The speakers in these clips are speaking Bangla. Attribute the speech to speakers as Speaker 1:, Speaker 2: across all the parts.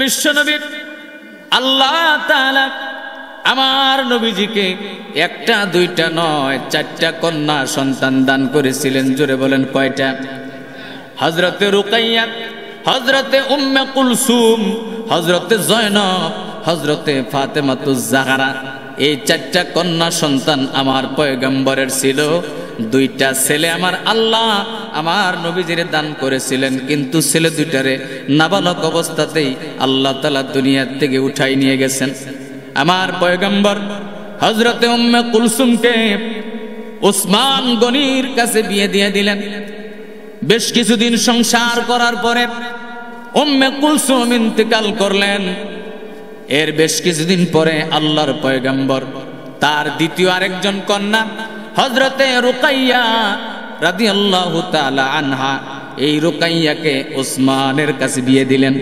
Speaker 1: বিশ্বনবী আল্লাহ তাআলা আমার নবীজিকে একটা দুইটা নয় চারটা কন্যা সন্তান দান করেছিলেন। জোরে বলেন কয়টা? হযরতে রুকাইয়া, হযরতে উম্মে কুলসুম, হযরতে জয়নব, হযরতে ফাতেমাতুজ জাহরা। এই চারটা কন্যা সন্তান আমার পয়গম্বরের ছিল। দুইটা ছেলে আমার আল্লাহ আমার নবীজির দান করেছিলেন, কিন্তু ছেলে দুইটারে নাবালক অবস্থাতেই আল্লাহ তাআলা দুনিয়ার থেকে উঠাই নিয়ে গেছেন। আমার পয়গম্বর হযরতে উম্মে কুলসুমকে ওসমান গনির কাছে বিয়ে দিয়ে দিলেন। বেশ কিছুদিন সংসার করার পরে উম্মে কুলসুম ইন্তেকাল করলেন। এর বেশ কিছুদিন পরে আল্লাহর পয়গম্বর তার দ্বিতীয় আরেকজন কন্যা হযরতে রুকাইয়া রাদিয়াল্লাহু তাআলা আনহা, এই রুকাইয়াকে ওসমানের কাছে বিয়ে দিলেন।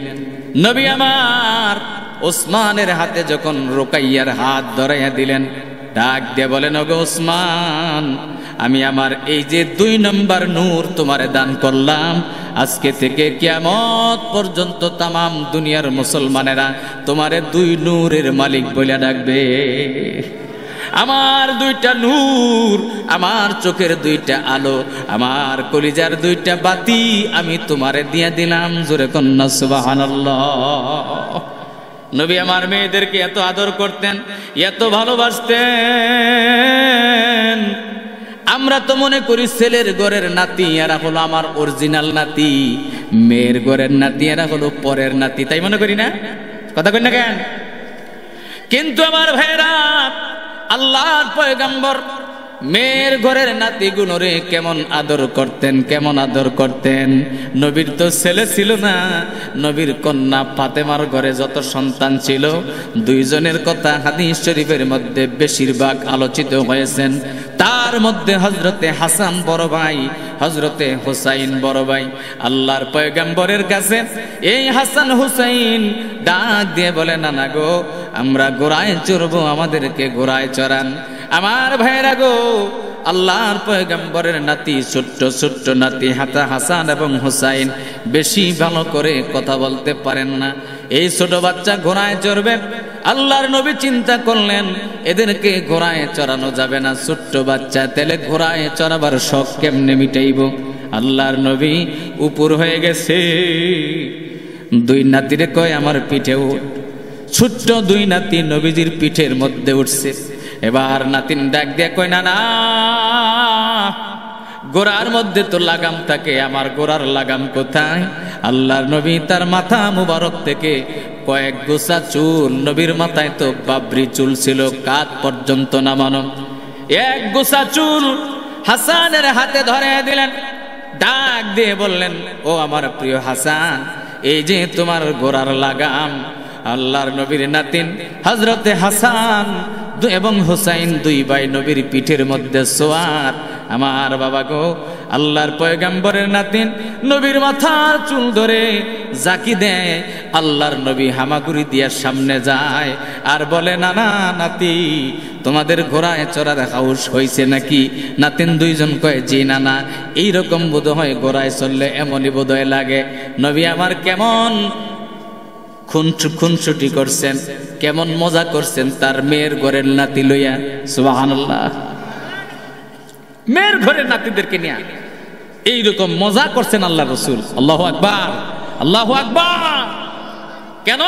Speaker 1: নবী আমার ওসমানের হাতে যখন রুকাইয়ার হাত ধরাইয়া দিলেন, ডাক দিয়ে বলেন, ওগো ওসমান, আমি আমার এই যে 2 নম্বর নূর তোমারে দান করলাম, আজকে থেকে কিয়ামত পর্যন্ত তামাম দুনিয়ার মুসলমানেরা তোমারে 2 নূরের মালিক বলে ডাকবে। আমার 2টা নূর, আমার চোখের 2টা আলো, আমার কলিজার 2টা বাতি আমি তোমারে দিয়ে দিলাম। জোরে কন্যা সুবহানাল্লাহ। নবী আমার মেয়েদেরকে এত আদর করতেন, এত ভালোবাসতেন। আমরা তো মনে করি ছেলের ঘরের নাতি এরা হলো আমার অরিজিনাল নাতি, মেয়ের ঘরের নাতি এরা হলো পরের নাতি, তাই মনে করি না? কথা কই না কেন? কিন্তু আমার ভাইরা, আল্লাহর পয়গম্বর মেয়ের ঘরের নাতিগুলোরে কেমন আদর করতেন, কেমন আদর করতেন। নবীর তো ছেলে ছিল না, নবীর কন্যা ফাতেমার ঘরে যত সন্তান ছিল, 2 জনের কথা হাদিস শরীফের মধ্যে বেশিরভাগ আলোচিত হয়েছেন। তার মধ্যে হযরতে হাসান বড় ভাই, হযরতে হুসাইন বড় ভাই। আল্লাহর পয়গম্বরের কাছে এই হাসান হুসাইন ডাক দিয়ে বলে, নানা গো, আমরা ঘোড়ায় চড়বো, আমাদেরকে ঘোড়ায় চড়ান। আমার ভাইরা গো, আল্লাহর পয়গম্বরের নাতি, ছোট্ট ছোট্ট নাতি হাসান এবং হুসাইন বেশি ভালো করে কথা বলতে পারেন না। এই ছোট বাচ্চা ঘোড়ায় চড়বে। আল্লাহর নবী চিন্তা করলেন, এদেরকে ঘোড়ায় চড়ানো যাবে না, ছোট্ট বাচ্চা, তাহলে ঘোড়ায় চড়াবার শখ কেমনে মিটাইব? আল্লাহর নবী উপর হয়ে গেছে, 2 নাতিরে কয় আমার পিঠে উঠ। ছোট্ট 2 নাতি নবীজির পিঠের মধ্যে উঠছে। এবার নাতিন ডাক দিয়ে কয়, না না, গোড়ার মধ্যে তো লাগাম থাকে, আমার গোড়ার লাগাম কোথায়? আল্লাহর নবী তার মাথা মুবারক থেকে কয়েক গোছা চুল, নবীর মাথায় তো বাবরি চুল ছিল কাঁধ পর্যন্ত নামানো, 1 গোছা চুল হাসানের হাতে ধরে দিলেন। ডাক দিয়ে বললেন, ও আমার প্রিয় হাসান, এই যে তোমার গোড়ার লাগাম। আল্লাহর নবীর নাতিন হযরতে হাসান এবং হুসাইন 2 ভাই নবীর পিঠের মধ্যে সোয়ার। আমার বাবা গো, আল্লাহর পয়গম্বরের নাতিন নবীর মাথার চুল ধরে জাকি দেয়। আল্লাহর নবী হামাগুড়ি দিয়ে সামনে যায় আর বলে, নানা নাতি, তোমাদের ঘোড়ায় চড়ার সাহস হয়েছে নাকি? নাতিন 2 জন কয়, জি নানা, এইরকম বোধ হয় ঘোড়ায় চললে এমনই বোধ হয় লাগে। নবী আমার কেমন খুনসুটি করছেন, কেমন মজা করছেন তার মেয়ের ঘরের নাতি লইয়া। সুবহানাল্লাহ। মেয়ের ঘরের নাতিদেরকে নিয়ে এইরকম মজা করছেন আল্লাহ রাসূল। আল্লাহু আকবার, আল্লাহু আকবার। কেন?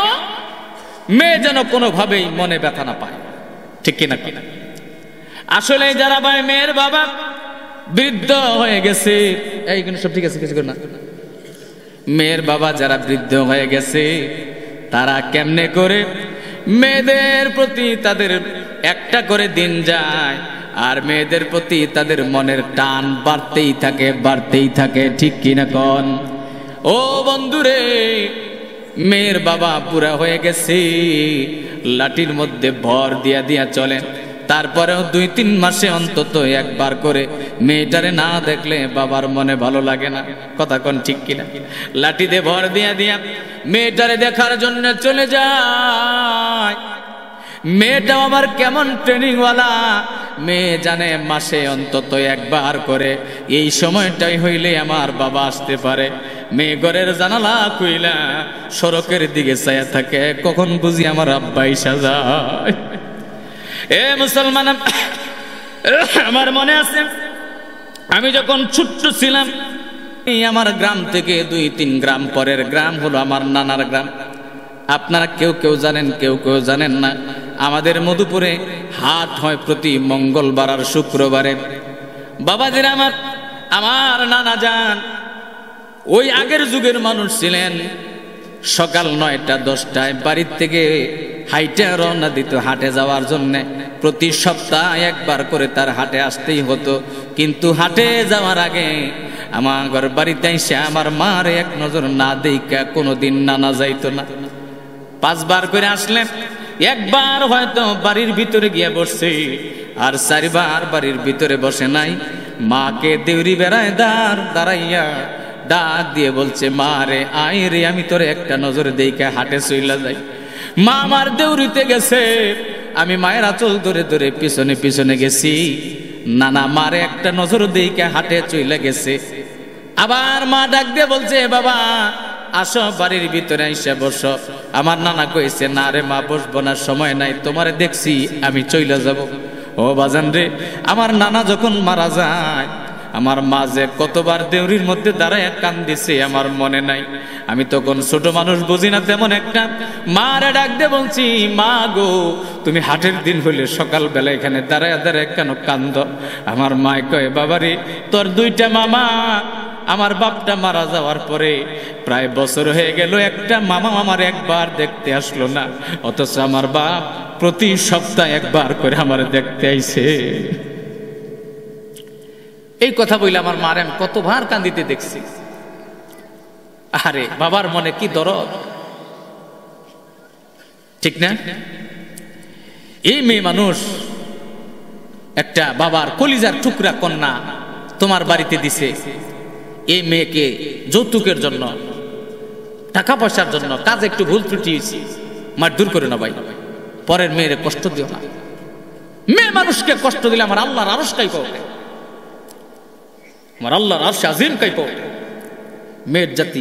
Speaker 1: মেয়ে যেন কোনোভাবেই মনে ব্যথা না পায়, ঠিক কিনা? আসলে যারা ভাই মেয়ের বাবা বৃদ্ধ হয়ে গেছে, এইগুলো সব ঠিক আছে, কিছু না, মেয়ের বাবা যারা বৃদ্ধ হয়ে গেছে, তারা কেমনে করে মেয়েদের প্রতি তাদের একটা করে দিন যায়, আর মেয়েদের প্রতি তাদের মনের টান বাড়তেই থাকে, বাড়তেই থাকে, ঠিক কিনা কোন? ও বন্ধুরে, মেয়ের বাবা পুরা হয়ে গেছে, লাঠির মধ্যে ভর দিয়া দিয়া চলে। তারপরেও 2-3 মাসে অন্তত একবার করে মেয়েটারে না দেখলে বাবার মনে ভালো লাগে না। কথা কোন ঠিক কিনা? লাঠিতে ভর দিয়া দিয়া মেয়েটারে দেখার জন্য চলে যায়। মেয়েটাও আমার কেমন ট্রেনিংওয়ালা, মেয়ে জানে মাসে অন্তত একবার করে এই সময়টাই হইলে আমার বাবা আসতে পারে। মেয়ে ঘরের জানালা খুইলা সড়কের দিকে চাইয়া থাকে, কখন বুঝি আমার আব্বা এসে যায়। এ মুসলমান, আমার মনে আছে আমি যখন ছোট্ট ছিলাম, আমার গ্রাম থেকে 2-3 গ্রাম পরের গ্রাম হলো আমার নানার গ্রাম। আপনারা কেউ কেউ জানেন, কেউ কেউ জানেন না। আমাদের মধুপুরে হাট হয় প্রতি মঙ্গলবার আর শুক্রবারে। বাবাজিরা আমার নানা যান ওই আগের যুগের মানুষ ছিলেন। সকাল 9টা-10টায় বাড়ির থেকে হাইটে রওনা দিত হাটে যাওয়ার জন্যে। প্রতি সপ্তাহে একবার করে তার হাটে আসতেই হতো। কিন্তু হাটে যাওয়ার আগে আমার বাড়িতে এসে আমার মার এক নজর না দেখা কোনোদিন নানা যাইতো না। 5 বার করে আসলেন, একবার হয়তো বাড়ির ভিতরে গিয়ে বসছে, আর 4 বার বাড়ির ভিতরে বসে নাই। মাকে দেউরি বেড়ায় দাঁড়াইয়া ডাক দিয়ে বলছে, মা রে আয় রে, আমি তোরে একটা নজর দেইকা হাটে চইলা যাই। মা আমার দেউরিতে গেছে, আমি মায়ের আঁচল ধরে ধরে পিছনে পিছনে গেছি। নানা মারে একটা নজর দেইকা হাটে চইলা গেছে। আবার মা ডাক দিয়ে বলছে, বাবা আসো বাড়ির ভিতরে এসে বসো। আমার নানা কইছে, না রে মা বসবো না, সময় নাই, তোমারে দেখছি আমি চইলা যাব। ও বাজান রে, আমার নানা যখন মারা যায়, আমার মা যে কতবার দেউরির মধ্যে দাঁড়ায় কান্দিছে আমার মনে নাই। আমি তখন ছোট মানুষ, বুঝি না তেমন একটা। মারে ডাক দিয়ে বলছি, মা গো, তুমি হাটের দিন হইলে সকালবেলা এখানে দাঁড়ায় দাঁড়ায় কেন কান্দ? আমার মায় কয়, বাবারে তোর 2টা মামা, আমার বাপটা মারা যাওয়ার পরে প্রায় বছর হয়ে গেল, একটা মামা আমার একবার দেখতে আসলো না, অথচ আমার বাপ প্রতি সপ্তাহে একবার করে আমার দেখতে আইছে। এই কথা বলে আমার মারে আমি কতবার কান্দিতে দেখছি। আরে বাবার মনে কি দরদ, ঠিক না? এই মেয়ে মানুষ একটা বাবার কলিজার টুকরা কন্যা তোমার বাড়িতে দিছে। এই মেয়েকে যৌতুকের জন্য, টাকা পয়সার জন্য, কাজে একটু ভুল ত্রুটি হয়েছে, মারধর করে না ভাই। পরের মেয়ের কষ্ট দিও না। মেয়ে মানুষকে কষ্ট দিলে আমার আল্লাহর আরশ কাঁইপা ওঠে, আমার আল্লাহর আরশ আজিম কাঁইপা ওঠে। মেয়ের জাতি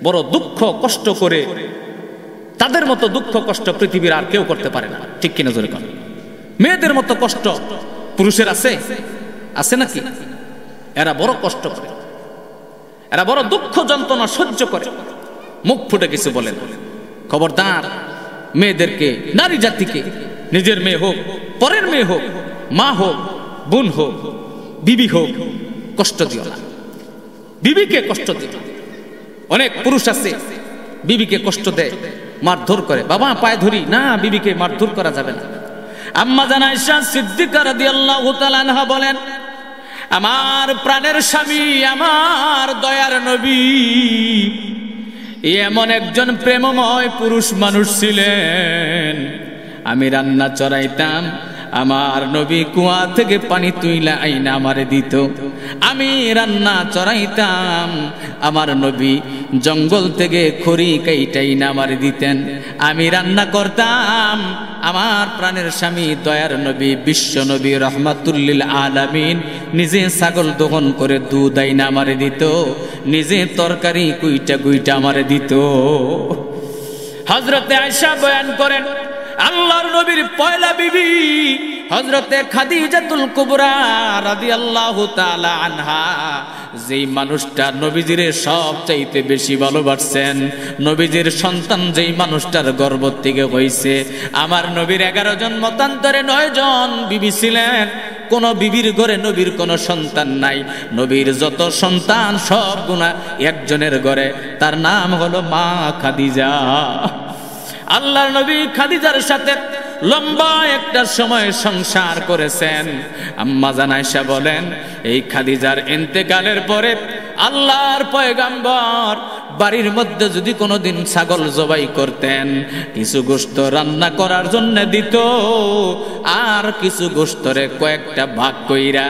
Speaker 1: বড় দুঃখ কষ্ট করে, তাদের মতো দুঃখ কষ্ট পৃথিবীর আর কেউ করতে পারে না, ঠিক কিনা জোরে কর? মেয়েদের মতো কষ্ট পুরুষের আছে? আছে নাকি? এরা বড় কষ্ট করে, এরা বড় দুঃখ যন্ত্রণা সহ্য করে, মুখ ফুটে কিছু বলে না। খবরদার, মেয়েদেরকে, নারী জাতিকে, নিজের মেয়ে হোক, পরের মেয়ে হোক, মা হোক, বোন হোক, বিবি হোক, কষ্ট দিও না। বিবিকে কষ্ট দিও না। অনেক পুরুষ আছে বিবিকে কষ্ট দেয়, মারধর করে। বাবা পায়ে ধরি না, বিবিকে মারধর করা যাবে না। আম্মা জান আয়েশা সিদ্দিকা রাদিয়াল্লাহু তাআলা আনহা বলেন, আমার প্রাণের স্বামী, আমার দয়ার নবী এমন একজন প্রেমময় পুরুষ মানুষ ছিলেন। আমি রান্না চড়াইতাম, আমার নবী কুয়া থেকে পানি তুইলা আইনা আমারে দিত। আমি রান্না চড়াইতাম, আমার নবী জঙ্গল থেকে খড়ি কাইটাইনা আমারে দিতেন। আমি রান্না করতাম, আমার প্রাণের স্বামী দয়ার নবী বিশ্ব নবী রহমাতুল্লিল আলামিন নিজে ছাগল দহন করে দুধ আইনা আমারে দিত, নিজে তরকারি কুইটা কুইটা আমারে দিত। হযরতে আয়েশা বয়ান করেন, আল্লাহর নবীর পয়লা বিবি হযরতে খাদিজাতুল কুবরা রাদিয়াল্লাহু তাআলা আনহা, যেই মানুষটা নবীজির সবচাইতে বেশি ভালোবাসছেন, নবীজির সন্তান যেই মানুষটার গর্ভ থেকে হইছে, আমার নবীর 11 জন মতান্তরে 9 জন বিবি ছিলেন। কোন বিবির ঘরে নবীর কোন সন্তান নাই। নবীর যত সন্তান সব গুণা একজনের ঘরে, তার নাম হলো মা খাদিজা। আল্লাহর নবী খাদিজার সাথে লম্বা একটা সময় সংসার করেছেন। আম্মা জান আয়েশা বলেন, এই খাদিজার ইন্তেকালের পরে আল্লাহর পয়গম্বর বাড়ির মধ্যে যদি কোনোদিন ছাগল জবাই করতেন, কিছু গোশত রান্না করার জন্য দিত, আর কিছু গোশতরে কয়েকটা ভাগ কইরা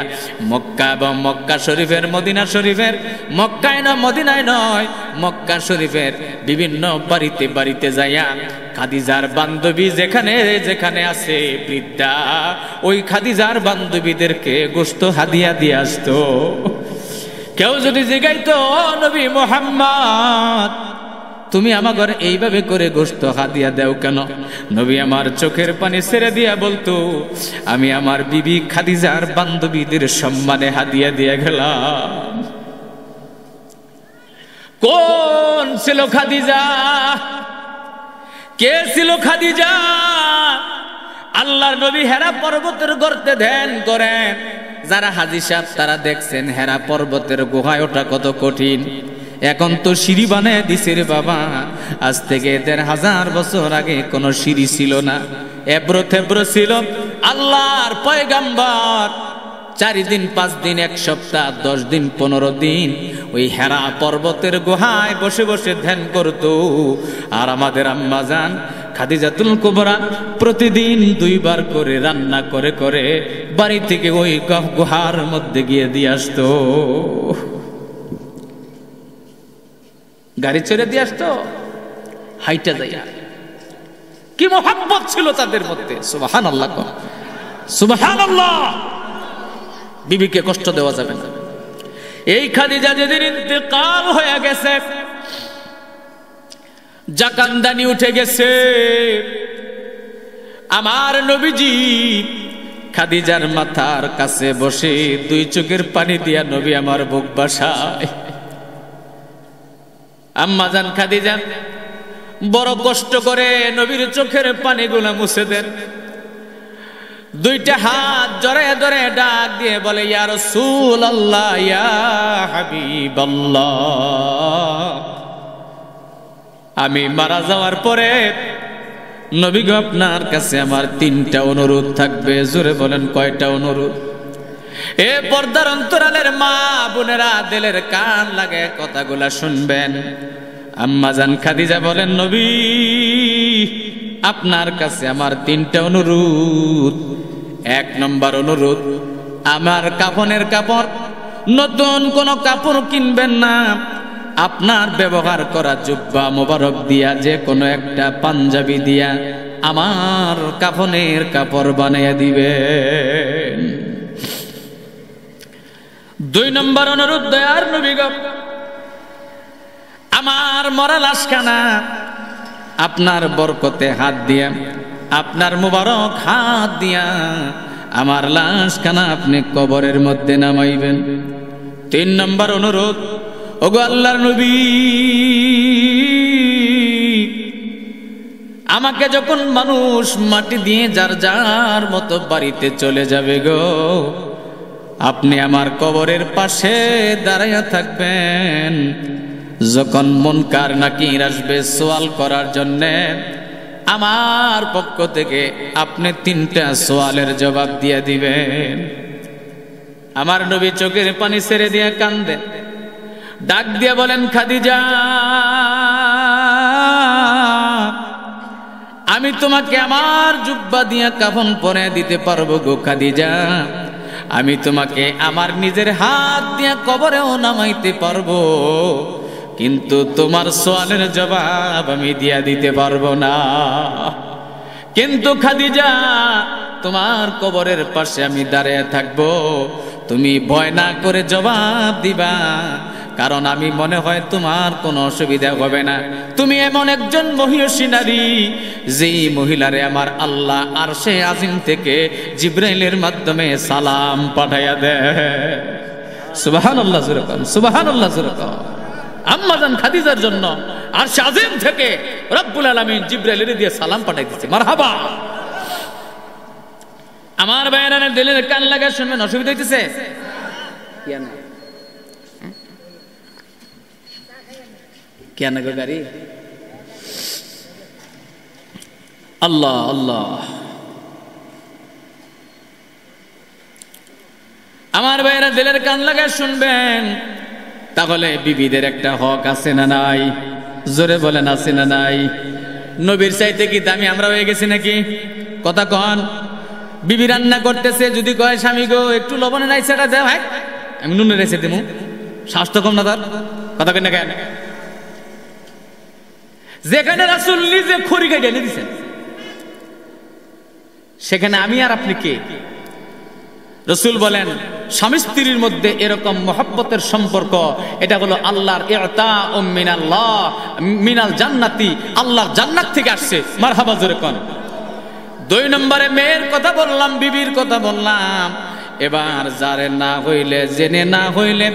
Speaker 1: মক্কা এবং মক্কা শরীফের, মদিনা শরীফের, মক্কায় না মদিনায় নয়, মক্কা শরীফের বিভিন্ন বাড়িতে বাড়িতে যাইয়া খাদিজার বান্ধবী যেখানে যেখানে আছে বৃদ্ধা, ওই খাদিজার বান্ধবীদেরকে গোশত হাদিয়া দিয়ে আসতো। কেউ যদি জিগাইতো, ও নবী মুহাম্মদ, তুমি আমার ঘরে এইভাবে করে গোশত হাদিয়া দাও কেন? নবী আমার চোখের পানি ছেড়ে দিয়া বলতো, আমি আমার বিবি খাদিজার বান্ধবীদের সম্মানে হাদিয়া দিয়ে গেলাম। কোন ছিল খাদিজা? কে ছিল খাদিজা? আল্লাহর নবী হেরা পর্বতের গর্তে ধ্যান করেন। যারা হাজী সাহেব তারা দেখছেন হেরা পর্বতের গুহায় ওঠা কত কঠিন। এখন তো সিঁড়ি বানায় দিছে রে বাবা। আজ থেকে ১৫০০ বছর আগে কোনো সিঁড়ি ছিল না, এবড়ো থেবড়ো ছিল। আল্লাহর পয়গাম্বর ৪ দিন ৫ দিন ১ সপ্তাহ ১০ দিন ১৫ দিন ওই হেরা পর্বতের গুহায় বসে বসে ধ্যান করতো। আর আমাদের আম্মা জান খাদিজাতুল কুবরা প্রতিদিন ২ বার করে রান্না করে করে বাড়ি থেকে ওই গুহার মধ্যে গিয়ে দিয়ে আসতো। গাড়ি ছেড়ে দিয়ে আসতো, হাইটা যাইয়া। কি মোহাব্বত ছিল তাদের মধ্যে! সুবহানাল্লাহ, সুবহানাল্লাহ। বিবিকে কষ্ট দেওয়া যাবে না। এই খাদিজা যেদিন ইন্তেকাল হয়ে গেছে, জাকান্দানি উঠে গেছে, আমার নবীজি খাদিজার মাথার কাছে বসে ২ চোখের পানি দিয়া নবী আমার বুক বাসায়। আম্মা জান খাদিজা বড় কষ্ট করে নবীর চোখের পানিগুলো মুছে দেন। ২টা হাত জড়ে ধরে ডাক দিয়ে বলে, ইয়া রাসূলুল্লাহ, ইয়া হাবিবাল্লাহ, আমি মারা যাওয়ার পরে নবী গো আপনার কাছে আমার ৩টা অনুরোধ থাকবে। জোরে বলেন, কয়টা অনুরোধ? এ পর্দার অন্তরালের মা বোনেরা, দিলের কান লাগে কথাগুলা শুনবেন। আম্মা জান খাদিজা বলেন, নবী আপনার কাছে আমার 3টা অনুরোধ। 1 নম্বর অনুরোধ, আমার কাফনের কাপড়, নতুন কোন কাপড় কিনবেন না। আপনার ব্যবহার করা জুব্বা মোবারক দিয়া, যে কোনো একটা পাঞ্জাবি দিয়া আমার কাফনের কাপড় বানিয়ে দিবেন। 2 নম্বর অনুরোধ, দয়ার নবী গো, আমার মরা লাশখানা আপনার বরকতে হাত দিয়া, আপনার মুবারক হাত দিয়া আমার লাশখানা আপনি কবরের মধ্যে নামাইবেন। 3 নম্বর অনুরোধ, ওগো আল্লাহর নবী, আমাকে যখন মানুষ মাটি দিয়ে যার যার মতো বাড়িতে চলে যাবে গো, আপনি আমার কবরের পাশে দাঁড়াইয়া থাকবেন। যখন মুনকার নাকির আসবে সওয়াল করার জন্যে, আমার পক্ষ থেকে আপনি 3টা সওয়ালের জবাব দিয়ে দিবেন। আমার নবী চোখের পানি ছেড়ে দিয়ে কান্দে, ডাক দিয়ে বলেন, খাদিজা, আমি তোমাকে আমার জুব্বা দিয়া কাফন পরে দিতে পারবো গো খাদিজা। আমি তোমাকে আমার নিজের হাত দিয়া কবরেও নামাইতে পারবো, কিন্তু তোমার সওয়ালের জবাব আমি দিয়া দিতে পারবো না। কিন্তু খাদিজা, তোমার কবরের পাশে আমি দাঁড়িয়ে থাকবো, তুমি ভয় না করে জবাব দিবা, কারণ আমি মনে হয় তোমার কোনো অসুবিধা হবে না। তুমি এমন একজন মহিয়সী নারী, যেই মহিলারে আমার আল্লাহ আরশে আজিম থেকে জিবরাইলের মাধ্যমে সালাম পাঠাইয়া দেয়। সুবহানাল্লাহ, সুবহানাল্লাহ। আম্মা জান খাদিজার জন্য আরশে আজিম থেকে রব্বুল আলামিন জিবরাইলের দিয়ে সালাম পাঠাই দিচ্ছে। মারহাবা। আমার ভাইয়েরা, দিলের কান লাগা শুনবেন, অসুবিধা হইতেছে? কেন গো গাড়ি? আল্লাহ আল্লাহ। আমার ভাইয়েরা দিলের কান লাগা শুনবেন। তাহলে বিবিদের একটা হক আছে না নাই? জোরে বলেন আছে না নাই? নবীর চাইতে কি দামি আমরা হয়ে গেছি নাকি? কথা কন। বিবি রান্না করতেছে, যদি কয় স্বামী গো একটু লবণের রাইসাটা দেও, হ্যাঁ আমি নুনের রাইসা দেবো, স্বাস্থ্য কম না তার? কথা কেন কেন? যেখানে রাসূল নিজে খড়ি কাটে এনে দিচ্ছেন, সেখানে আমি আর আপনি কে? রাসূল বলেন স্বামী স্ত্রীর মধ্যে এরকম মহব্বতের সম্পর্ক, এটা হলো আল্লাহর ইতাউ মিনাল্লাহ মিনাল জান্নাতি, আল্লাহর জান্নাত থেকে আসছে। মারহাবা জোরে কোন। 2 নম্বরে মেয়ের কথা বললাম, বিবির কথা বললাম। এবার যারে না হইলে, জেনে না হইলে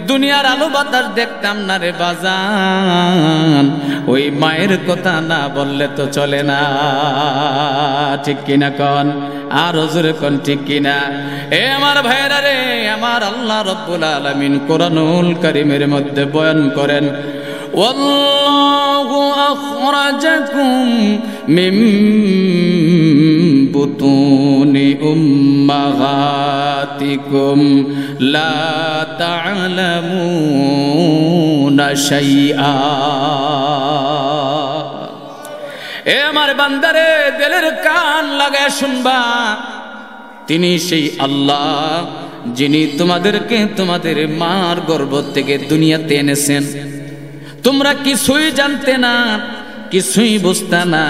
Speaker 1: দুনিয়ার আলো বাতাস দেখতাম না রে বাজান, ওই মায়ের কথা না বললে তো চলে না। ঠিক কিনা কন? আর জোরে কোন ঠিক কিনা? এ আমার ভাইরা রে, আমার আল্লাহ রাব্বুল আলামিন কোরআনুল কারীমের মধ্যে বয়ান করেন, ওয়াল্লাহু আখরাজাকুম মিন বুতুনি উম্মাহাতিকুম লা তা'লামুনা শাইআ। এ আমার বান্দারে, দিলের কান লাগায় শুনবা, তিনি সেই আল্লাহ যিনি তোমাদেরকে তোমাদের মার গর্ভ থেকে দুনিয়াতে এনেছেন। তোমরা কিছুই জানতে না, কিছুই বুঝতে না।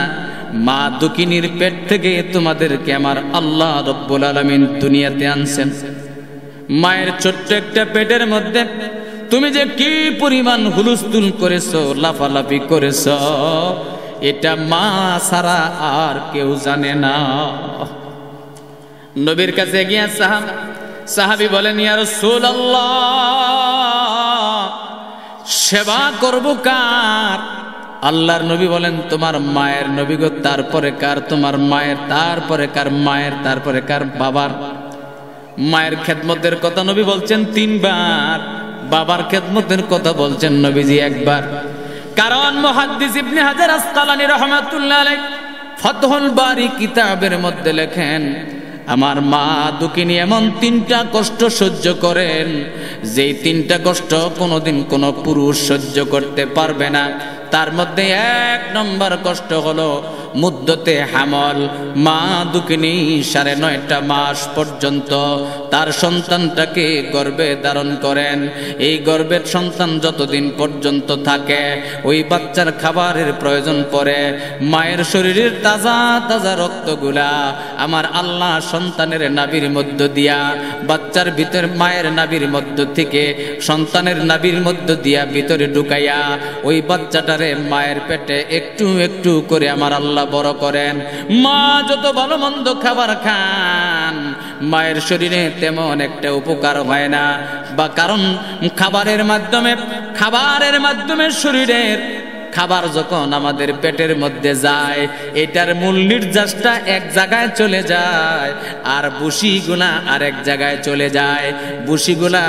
Speaker 1: মা দুকিনীর পেট থেকে তোমাদেরকে আমার আল্লাহ রব্বুল আলামিন দুনিয়াতে আনছেন। মায়ের ছোট্ট একটা পেটের মধ্যে তুমি যে কি পরিমাণ হুলস্থুল করেছো, লাফালাফি করেছো, এটা মা ছাড়া আর কেউ জানে না। নবীর কাছে গিয়া সাহাবী বলেন, ইয়া রাসূলুল্লাহ, সেবা করব কার? আল্লাহর নবী বলেন, তোমার মায়ের। নবী গো, তারপরে কার? তোমার মায়ের। তারপরে কার? মায়ের। তারপরে কার? বাবার। মায়ের খেদমতের কথা নবী বলছেন 3 বার, বাবার খেদমতের কথা বলছেন নবীজি 1 বার। কারণ মুহাদ্দিস ইবনে হাজার আসকালানী রাহমাতুল্লাহ আলাইহি ফাতহুল বারি কিতাবের মধ্যে লেখেন, আমার মা দুকিনী এমন 3টা কষ্ট সহ্য করেন, যেই 3টা কষ্ট কোনোদিন কোনো পুরুষ সহ্য করতে পারবে না। তার মধ্যে 1 নম্বর কষ্ট হলো মুদ্দতে হামল। মা দুকিনী 9.5 মাস পর্যন্ত তার সন্তানটাকে গর্ভে ধারণ করেন। এই গর্ভের সন্তান যতদিন পর্যন্ত থাকে, ওই বাচ্চার খাবারের প্রয়োজন পড়ে। মায়ের শরীরের তাজা তাজা রক্তগুলা আমার আল্লাহ সন্তানের নাভির মধ্য দিয়া, বাচ্চার ভিতর, মায়ের নাভির মধ্য থেকে সন্তানের নাভির মধ্য দিয়া ভিতরে ঢুকাইয়া ওই বাচ্চাটারে মায়ের পেটে একটু একটু করে আমার আল্লাহ বড় করেন। মা যত ভালো মন্দ খাবার খান, মায়ের শরীরে তেমন একটা উপকার হয় না। বা কারণ খাবারের মাধ্যমে শরীরের খাবার যখন আমাদের পেটের মধ্যে যায়, এটার মূল নির্যাসটা এক জায়গায় চলে যায়, আর বুসিগুলা আরেক জায়গায় চলে যায়। বুসিগুলা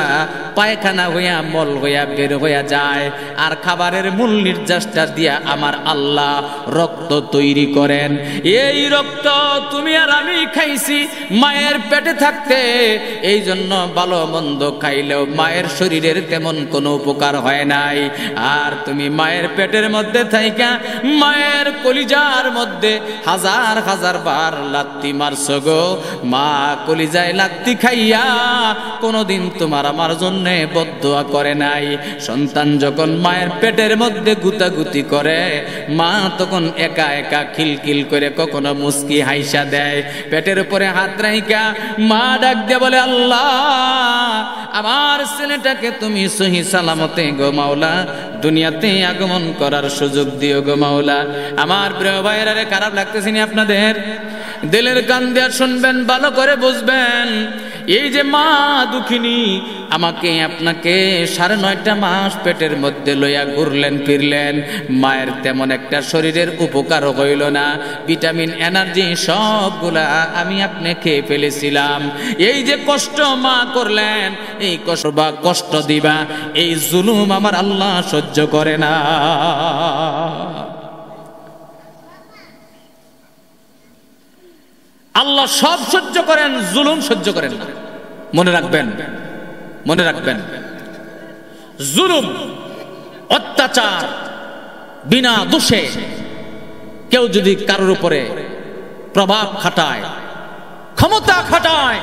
Speaker 1: পায়খানা হইয়া মল হইয়া বের হইয়া যায়, আর খাবারের মূল নির্যাসটা দিয়া আমার আল্লাহ রক্ত তৈরি করেন। এই রক্ত তুমি আর আমি খাইছি মায়ের পেটে থাকতে। এই জন্য ভালো মন্দ খাইলেও মায়ের শরীরের তেমন কোনো উপকার হয় নাই। আর তুমি মায়ের পেটের মধ্যে থাইকা মায়ের কলিজার মধ্যে হাজার হাজার বার লাত্তি মারছো গো। মা কলিজায় লাত্তি খাইয়া কোনোদিন তোমার আমার জন্য বদদোয়া করে নাই। সন্তান যখন মায়ের পেটের মধ্যে গুতাগুতি করে, মা তখন একা একা খিলখিল করে কখনো মুস্কি হাইসা দেয়। পেটের উপরে হাত রাইকা মা ডাক দিয়ে বলে, আল্লাহ আমার ছেলেটাকে তুমি সহি সালামতে গো মাওলা দুনিয়াতে আগমন করার সুযোগ দিও গো মাওলা। আমার প্রিয় ভাইরা রে, খারাপ লাগতেছে না আপনাদের? দিলের কান দিয়ে শুনবেন, ভালো করে বুঝবেন। এই যে মা দুঃখিনী আমাকে আপনাকে 9.5 মাস পেটের মধ্যে লইয়া ঘুরলেন ফিরলেন, মায়ের তেমন একটা শরীরের উপকার হইল না। ভিটামিন এনার্জি সবগুলা আমি আপনি খেয়ে ফেলেছিলাম। এই যে কষ্ট মা করলেন, এই কষ্ট বা কষ্ট দিবা, এই জুলুম আমার আল্লাহ সহ্য করে না। আল্লাহ সব সহ্য করেন, জুলুম সহ্য করেন না। মনে রাখবেন, মনে রাখবেন। জুলুম, অত্যাচার, বিনা দোষে কেউ যদি কারোর উপরে প্রভাব খাটায়, ক্ষমতা খাটায়,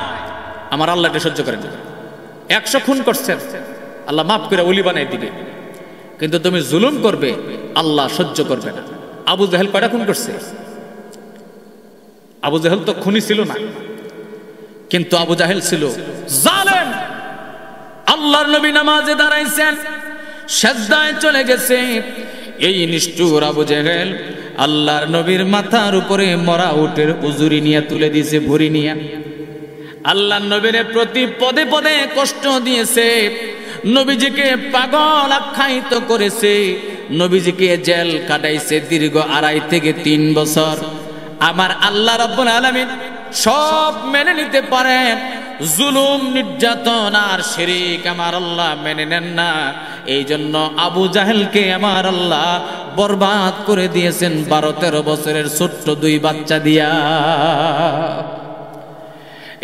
Speaker 1: আমার আল্লাহ এটা সহ্য করেন। 100 খুন করছেন, আল্লাহ মাফ করে ওলি বানাই দিবে, কিন্তু তুমি জুলুম করবে, আল্লাহ সহ্য করবে না। আবু জাহেল কয়টা খুন করছে? আবু জাহেল তো খুনি ছিল না, কিন্তু আবু জাহেল ছিল জালেম। আল্লাহর নবী নামাজে দাঁড়াইছেন, সিজদায় চলে গেছে। এই নিষ্ঠুর আবু জাহেল আল্লাহর নবীর মাথার উপরে মরা উটের উজুরি নিয়ে তুলে দিয়েছে, ভরি নিয়ে। আল্লাহর নবীর প্রতি পদে পদে কষ্ট দিয়েছে, নবীজিকে পাগল আখ্যায়িত করেছে, নবীজিকে জেল কাটাইছে দীর্ঘ 2.5 থেকে 3 বছর। আমার আল্লাহ রাব্বুল আলামিন সব মেনে নিতে পারেন, জুলুম, নির্যাতন আর শিরক আমার আল্লাহ মেনে নেন না। এই জন্য আবু জাহেলকে আমার আল্লাহ বরবাদ করে দিয়েছেন 12-13 বছরের ছোট্ট 2 বাচ্চা দিয়া।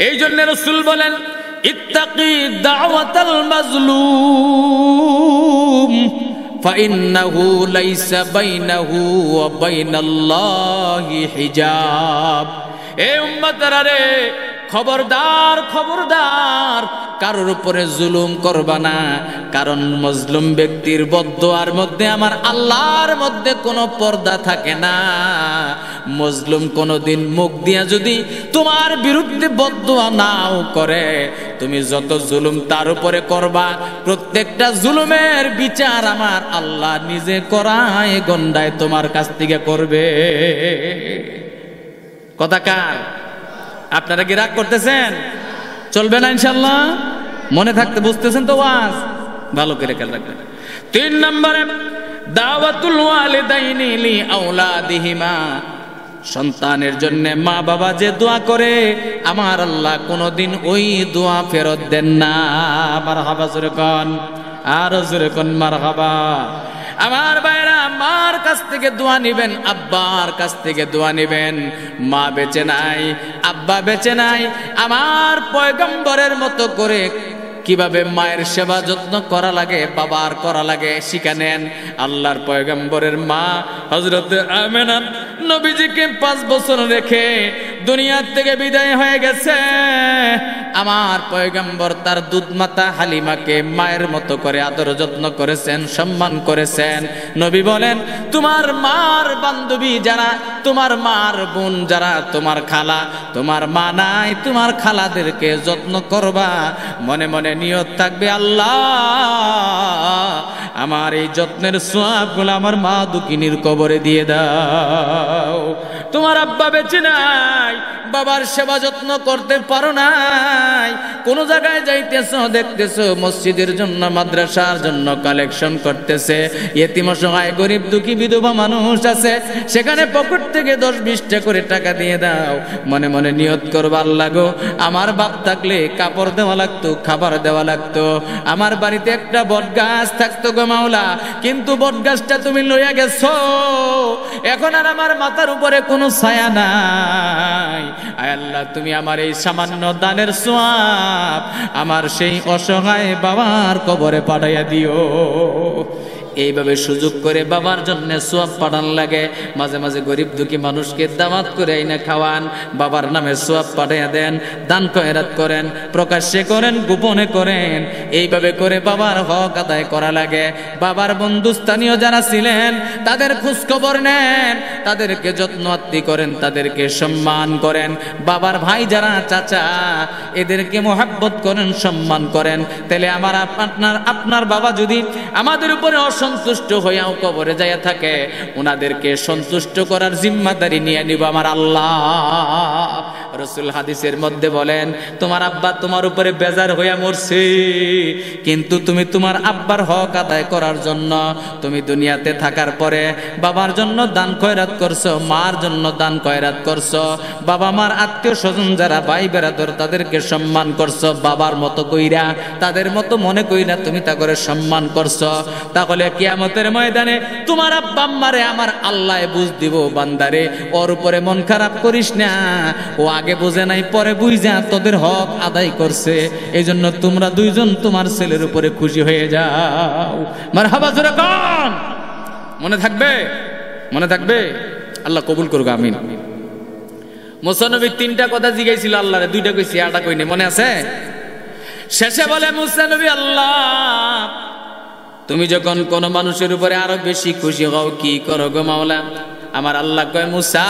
Speaker 1: এই জন্য রাসূল বলেন, ইত্তাকি দাওয়াতাল মাজলুম ফাইন্নাহু লাইসা বাইনাহু ওয়া বাইনাল্লাহি হিজাব। এ উম্মতরা রে, খবরদার খবরদার, কারোর উপরে জুলুম করবা না, কারণ মজলুম ব্যক্তির বদদুয়ার মধ্যে আমার আল্লাহর মধ্যে কোনো পর্দা থাকে না। মজলুম কোনোদিন মুখ দিয়া যদি তোমার বিরুদ্ধে বদদুয়া নাও করে, তুমি যত জুলুম তার উপরে করবা, প্রত্যেকটা জুলুমের বিচার আমার আল্লাহ নিজে করায় গন্ডায় তোমার কাছ থেকে করবে। কথা কার? আপনারা কি রাগ করতেছেন? চলবে না ইনশাআল্লাহ? মনে থাকতে বুঝতেছেন তো ওয়াজ? ভালো করে খেয়াল রাখবেন। 3 নম্বরে দাওয়াতুল ওয়ালিদাইনি লি আওলাদিহিমা। সন্তানের জন্য মা বাবা যে দোয়া করে, আমার আল্লাহ কোনোদিন ওই দোয়া ফেরত দেন না। মারহাবা জোরে কোন, আর জোরে কোন মারহাবা। আমার ভাইরা, মার কাছ থেকে দোয়া নিবেন, আব্বার কাছ থেকে দোয়া নিবেন। মা বেঁচে নাই, আব্বা বেঁচে নাই, আমার পয়গম্বরের মতো করে কিভাবে মায়ের সেবা যত্ন করা লাগে, বাবার করা লাগে শিখা নেন। আল্লাহর পয়গম্বরের মা হযরত আমেনা নবীজিকে 5 বছর রেখে দুনিয়ার থেকে বিদায় হয়ে গেছে। আমার পয়গম্বর তার দুধ মাতা হালিমাকে মায়ের মতো করে আদর যত্ন করেছেন, সম্মান করেছেন। নবী বলেন, তোমার মার বান্ধবী যারা, তোমার মার বোন যারা, তোমার খালা, তোমার মা নাই, তোমার খালাদেরকে যত্ন করবা। মনে মনে নিয়ত থাকবে, আল্লাহ আমার এই যত্নের সওয়াবগুলো আমার মা দুকিনীর কবরে দিয়ে দাও। তোমার আব্বা বেঁচে নাই, বাবার সেবা যত্ন করতে পারো নাই, কোন জায়গায় যাইতেছো, দেখতেছো মসজিদের জন্য, মাদ্রাসার জন্য কালেকশন করতেছে, ইয়েতিম অসহায় গরিব দুঃখী বিধবা মানুষ আছে, সেখানে পকেট থেকে 10-20টা করে টাকা দিয়ে দাও। মনে মনে নিয়ত করবা, আল্লাহ গো আমার বাপ থাকলে কাপড় দেওয়া লাগতো, খাবার দেওয়া লাগতো, আমার বাড়িতে একটা বট গাছ থাকতো গো মাওলা, কিন্তু বট গাছটা তুমি লইয়া গেছো, এখন আর আমার মাথার উপরে কোনো ছায়া নাই। আয় আল্লাহ, তুমি আমার এই সামান্য দানের সওয়াব আমার সেই অসহায় বাবার কবরে পাঠাইয়া দিও। এইভাবে সুযোগ করে বাবার জন্য সওয়াব পাঠান লাগে। মাঝে মাঝে গরিব দুঃখী মানুষকে দাওয়াত করে আইনা খাওয়ান, বাবার নামে সওয়াব পাঠাইয়া দেন, দান খয়রাত করেন, প্রকাশ্যে করেন, গোপনে করেন। এইভাবে করে বাবার হক আদায় করা লাগে। বাবার বন্ধু স্থানীয় যারা ছিলেন তাদের খোঁজ খবর নেন, তাদেরকে যত্ন আত্তি করেন, তাদেরকে সম্মান করেন। বাবার ভাই যারা চাচা, এদেরকে মোহাব্বত করেন, সম্মান করেন। তাহলে আমার আপনার বাবা যদি আমাদের উপরে সন্তুষ্ট হইয়াও কবরে যাইয়া থাকে, ওনাদেরকে সন্তুষ্ট করার জিম্মাদারি নিয়ে নিব আমার আল্লাহ। রাসূল হাদিসের মধ্যে বলেন, তোমার আব্বা তোমার উপরে বেজার হইয়া মরছে, কিন্তু তুমি তোমার আব্বার হক আদায় করার জন্য তুমি দুনিয়াতে থাকার পরে বাবার জন্য দান খয়রাত করছো, মার জন্য দান খয়রাত করছো, বাবা মার আত্মীয় স্বজন যারা ভাই বেরাদর তাদেরকে সম্মান করছো বাবার মতো কইরা, তাদের মতো মনে কইরা তুমি তা করে সম্মান করছো। তাহলে কিয়ামতের ময়দানে তোমার আব্বা আম্মারে আমার আল্লাহ বুঝ দিব, বান্দারে ওর উপরে মন খারাপ করিস না, ও আগে বুঝে নাই, পরে বুঝা তোদের হক আদায় করছে। এই জন্য তোমরা দুইজন তোমার ছেলের উপরে খুশি হয়ে যাও। মারহাবা জোরে কোন? মনে থাকবে? মনে থাকবে? আল্লাহ কবুল করুক, আমিন। মুসা নবী 3টা কথা জিজ্ঞাসিল আল্লাহরে, 2টা কইছি, 8টা কইনি, মনে আছে? শেষে বলে মুসা নবী, আল্লাহ তুমি যখন কোন মানুষের উপরে আরো বেশি খুশি হও কি করো গো মাওলা? আমার আল্লাহ কয়, মুসা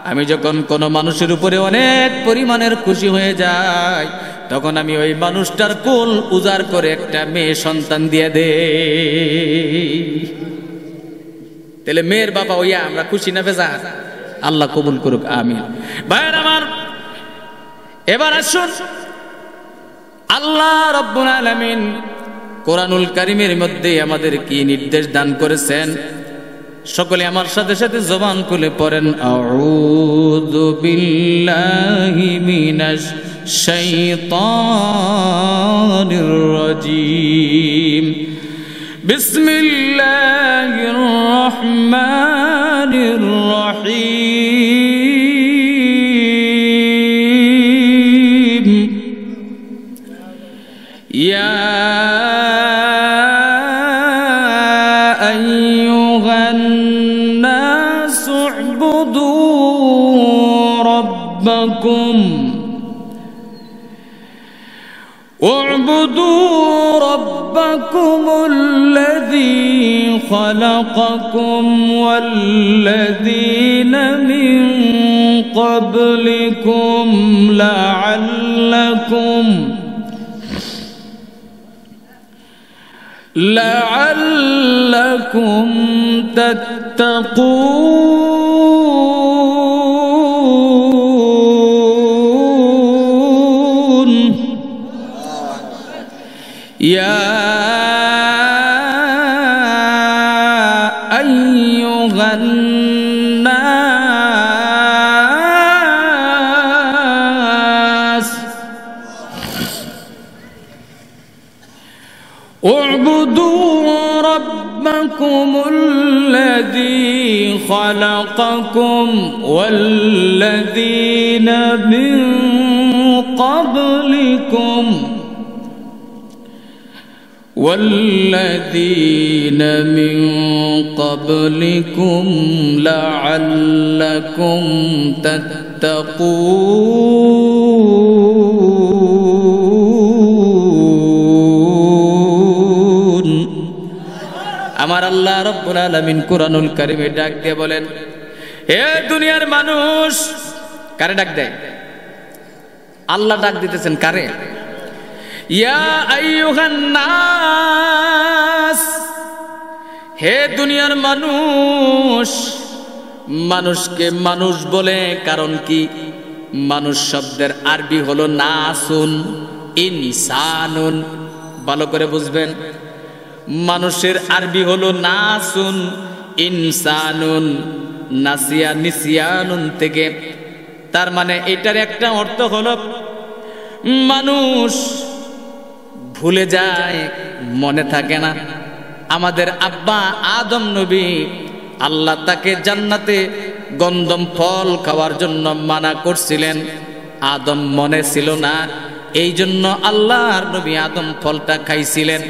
Speaker 1: আমি যখন কোন মানুষের উপরে অনেক পরিমাণের খুশি হয়ে যাই, তখন আমি ওই মানুষটার কোল উজাড় করে একটা মেয়ে সন্তান দিয়ে দে। তাহলে মেয়ের বাবা হইয়া আমরা খুশি না বেজা? আল্লাহ কবুল করুক, আমিন। ভাইয়ের আমার, এবার আসুন আল্লাহ রাব্বুল আলামিন কোরআনুল কারীমের মধ্যে আমাদের কি নির্দেশ দান করেছেন? সকলে আমার সাথে সাথে জবান খুলে পড়েন, আউযু বিল্লাহি মিনাশ শাইতানির রাজীম, বিসমিল্লাহির রহমানির রহিম, ইয়া আইয়ুহান নাসু উ'বুদু রাব্বাকুম اعبدوا ربكم الذي خلقكم والذين من قبلكم لعلكم تتقون يا أيها الناس اعبدوا ربكم الذي خلقكم والذين من قبلكم لعلكم تتقون আমার আল্লাহ রাব্বুল আলামিন কুরআনুল কারীমে ডাক দিয়ে বলেন, হে দুনিয়ার মানুষ। কারে ডাক দেয়? আল্লাহ ডাক দিতেছেন কারে? ইয়া আইয়ুহান নাস, হে দুনিয়ার মানুষ। মানুষকে মানুষ বলে কারণ কি? মানুষ শব্দের আরবি হলো নাসুন, ইনসানুন। ভালো করে বুঝবেন, মানুষের আরবি হলো নাসুন, ইনসানুন, নাসিয়া নিসিয়ানুন থেকে। তার মানে এটার একটা অর্থ হলো মানুষ ভুলে যায়, মনে থাকে না। আমাদের আব্বা আদম নবী, আল্লাহ তাকে জান্নাতে গন্ধম ফল খাওয়ার জন্য মানা করছিলেন, আদম মনে ছিল না, এই জন্য আল্লাহর নবী আদম ফলটা খাইছিলেন।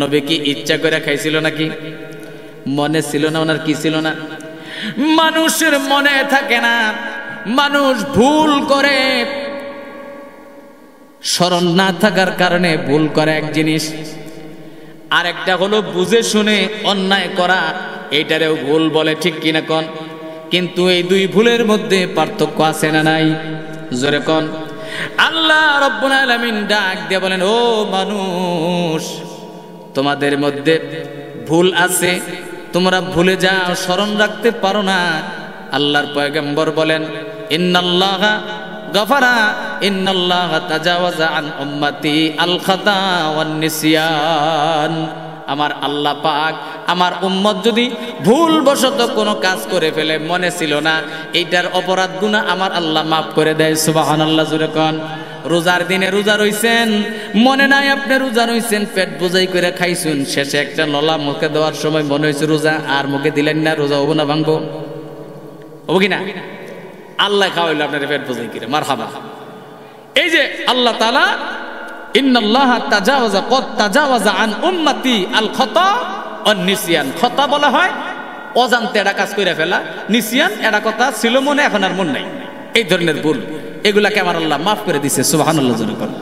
Speaker 1: নবী কি ইচ্ছা করে খাইছিল নাকি? মনে ছিল না, ওনার কি ছিল না? মানুষের মনে থাকে না, মানুষ ভুল করে। স্মরণ না থাকার কারণে ভুল করে এক জিনিস, আর একটা হলো বুঝে শুনে অন্যায় করা, এইটারেও ভুল বলে, ঠিক কিনা কোন? কিন্তু এই দুই ভুলের মধ্যে পার্থক্য আছে না নাই? জোরে কোন? আল্লাহ রাব্বুল আলামিন ডাক দিয়ে বলেন, ও মানুষ, তোমাদের মধ্যে ভুল আছে, তোমরা ভুলে যাও, স্মরণ রাখতে পারো না। আল্লাহর পয়গম্বর বলেন, ইন্নাল্লাহা গাফারা ইন্নাল্লাহা তাজাওয়াজা আন উম্মতি আল খাতা ওয়ান নিসিয়ান। আমার আল্লাহ পাক আমার উম্মত যদি ভুলবশত কোনো কাজ করে ফেলে, মনে ছিল না, এইটার অপরাধ গুনাহ আমার আল্লাহ মাফ করে দেয়। সুবহানাল্লাহ জোরে কোন? রোজার দিনে রোজা রইছেন, মনে নাই আপনি রোজা রইছেন, পেট বোঝাই করে খাইছেন, শেষে একটা নলা মুখে দেওয়ার সময় মনে হয়েছে রোজা, আর মুখে দিলেন না, রোজা হবো না, ভাঙবো? হবো কিনা? আল্লাহ খাওয়াইলো আপনার পেট বোঝাই কিরে মারহাবা। এই যে আল্লাহ তাআলা ইন্নাল্লাহা তাজাওয়াজা ক্বাদ তাজাওয়াজা আন উম্মতি আল খাতা ওয়ান নিসিয়ান। খাতা বলা হয় অজান্তে এটা কাজ কইরা ফেলা, নিসিয়ান এটা কথা ছিল মনে এখন আর মন নাই, এই ধরনের ভুল এগুলাকে আমার আল্লাহ মাফ করে দিয়েছে। সুবহানাল্লাহ জোরে বলেন।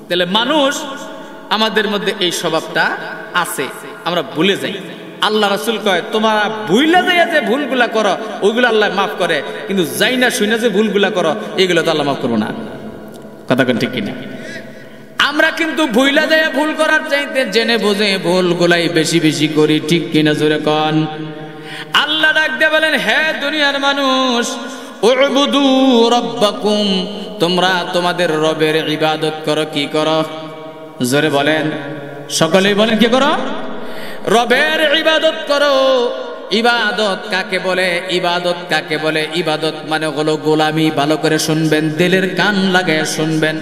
Speaker 1: তাহলে মানুষ আমাদের মধ্যে এই স্বভাবটা আছে, আমরা ভুলে যাই। আল্লাহ রাসূল কয় তোমরা ভুলে যাইয়া যে ভুলগুলা করো ওইগুলো আল্লাহ মাফ করে, কিন্তু যাই না শুনে যে ভুলগুলা করো এগুলো তো আল্লাহ মাফ করবো না। কথা কোন ঠিক কিনা? আমরা কিন্তু ভুলে যাইয়া ভুল করার চাইতে জেনে বুঝে ভুলগুলাই বেশি বেশি করি, ঠিক কিনা জোরে কন। আল্লাহ ডাক দিয়ে বলেন হে দুনিয়ার মানুষ উবুদু রাব্বাকুম, তোমরা তোমাদের রবের ইবাদত করো। কি করো? জোরে বলেন, সকলেই বলেন কি করো? রবের ইবাদত করো। ইবাদত কাকে বলে? ইবাদত কাকে বলে? ইবাদত মানে হলো গোলামি। ভালো করে শুনবেন, দিলের কান লাগায় শুনবেন।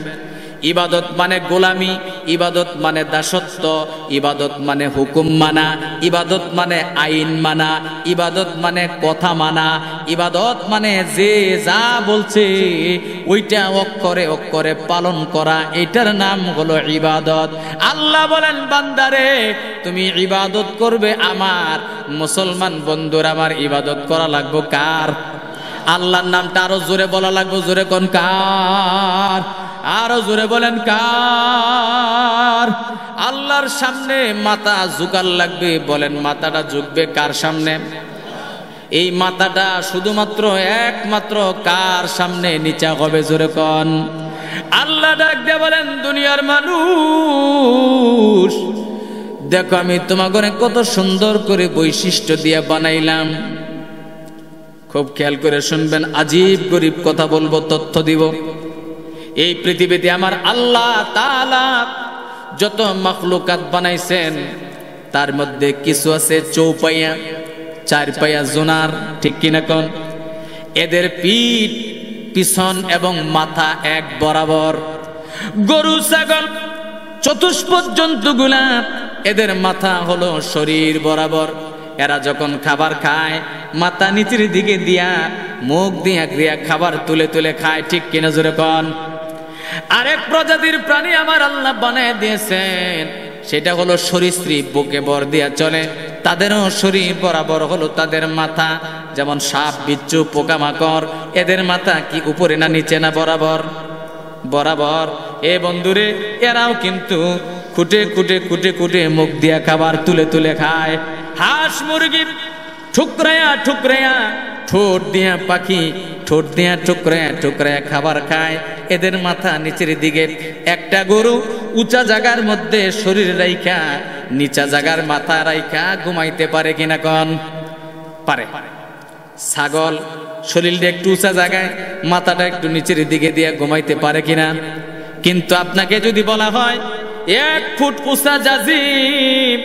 Speaker 1: ইবাদত মানে গোলামি, ইবাদত মানে দাসত্ব, ইবাদত মানে হুকুম মানা, ইবাদত মানে আইন মানা, ইবাদত মানে কথা মানা, ইবাদত মানে যে যা বলছে ওইটা অক্ষরে অক্ষরে পালন করা, এটার নাম হলো ইবাদত। আল্লাহ বলেন বান্দারে তুমি ইবাদত করবে আমার। মুসলমান বন্ধুরা আমার, ইবাদত করা লাগবে কার? আল্লাহর নামটা আরো জোরে বলা লাগবে। জোরে কোন কার? আরো জোরে বলেন কার? আল্লাহর সামনে মাথা ঝুকার লাগবে। বলেন মাথাটা ঝুঁকবে কার সামনে? এই মাথাটা শুধুমাত্র একমাত্র কার সামনে নিচা হবে? জোরে কোন? আল্লাহ ডাক দিয়ে বলেন দুনিয়ার মানুষ দেখো আমি তোমাকে কত সুন্দর করে বৈশিষ্ট্য দিয়ে বানাইলাম। খুব খেয়াল করে শুনবেন, আজীব গরীব কথা বলবো, তথ্য দিব। এই পৃথিবীতে আমার আল্লাহ তাআলা যত মাখলুকাত বানাইছেন তার মধ্যে কিছু আছে চৌপাইয়া, চার পায়া জোনার, ঠিক কিনা কোন? এদের পিঠ, পিছন এবং মাথা এক বরাবর। গরু ছাগল চতুষ্পদ জন্তুগুলা এদের মাথা হলো শরীর বরাবর। এরা যখন খাবার খায় মাথা নিচের দিকে দিয়া মুখ দিয়া ক্রিয়া খাবার তুলে তুলে খায়, ঠিক কিনা জোরে কন? আরেক প্রজাতির প্রাণী আমার আল্লাহ বানায় দিয়েছেন, সেটা হলো সরীসৃপ, বুকে ভর দিয়া চলে। তাদেরও শরীর বরাবর হলো তাদের মাথা। যেমন সাপ, বিচ্ছু, পোকামাকড়, এদের মাথা কি উপরে না নিচে না বরাবর? বরাবর। এ বন্ধুরে এরাও কিন্তু খুঁটে খুঁটে খুঁটে খুঁটে মুখ দিয়া খাবার তুলে তুলে খায়। হাঁস মুরগি ঠুকরায়া ঠুকরায়া ঠোঁট দিয়া, পাখি ঠোঁট দিয়া ঠুকরায়া ঠুকরায়া খাবার খায়। এদের মাথা নিচের দিকে। একটা গরু উঁচা জায়গার মধ্যে শরীর রাইখা নিচা জায়গার মাথা রাইখা ঘুমাইতে পারে কিনা কোন? পারে। ছাগল শরীরটা একটু উঁচা জায়গায়, মাথাটা একটু নিচের দিকে দিয়ে ঘুমাইতে পারে কিনা? কিন্তু আপনাকে যদি বলা হয় 1 ফুট উঁচা জাজিম,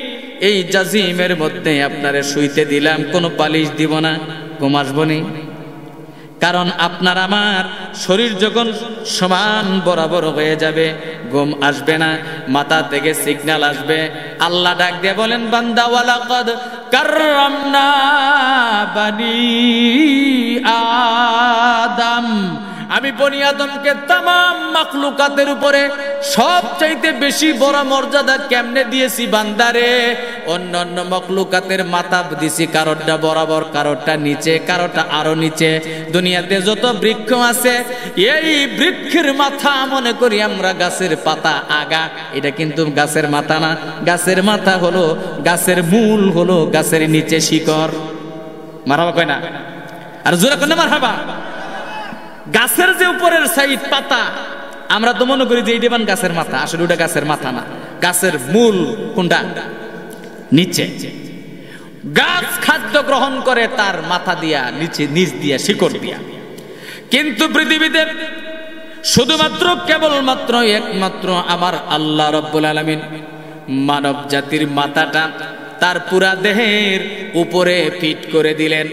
Speaker 1: এই জাজিমের মধ্যে আপনারে শুইতে দিলাম, কোনো পালিশ দিব না, ঘুম আসবো নি? কারণ আপনার আমার শরীর যখন সমান বরাবর হয়ে যাবে ঘুম আসবে না, মাথা থেকে সিগন্যাল আসবে। আল্লাহ ডাক দিয়ে বলেন বান্দা ওয়ালাকাদ কাররামনা বানি আদম, আমি বনি আদমকে তামাম মাখলুকাতের উপরে সবচাইতে বেশি বড় মর্যাদা কেমনে দিয়েছি বান্দারে? অন্যান্য মাখলুকাতের মাথা দিছি কারোরটা বরাবর, কারোরটা নিচে, কারোরটা আরো নিচে। দুনিয়াতে যত বৃক্ষ আছে এই বৃক্ষের মাথা মনে করি আমরা গাছের পাতা, আগা। এটা কিন্তু গাছের মাথা না, গাছের মাথা হলো গাছের মূল, হলো গাছের নিচে শিকড়। মারহাবা কয় না? আর জোরে কয় না মারহাবা? গাছের যে উপরের সাইড পাতা আমরা তো মনে করি যে এই দেবান গাছের মাথা, আসলে ওটা গাছের মাথা না, গাছের মূল কোনটা? নিচে। গাছ খাদ্য গ্রহণ করে তার মাথা দিয়া, নিচে নিচ দিয়া, শিকড় দিয়া। কিন্তু পৃথিবীতে শুধুমাত্র কেবলমাত্র একমাত্র আমার আল্লাহ রাব্বুল আলামিন মানব জাতির মাথাটা তার পুরা দেহের উপরে ফিট করে দিলেন।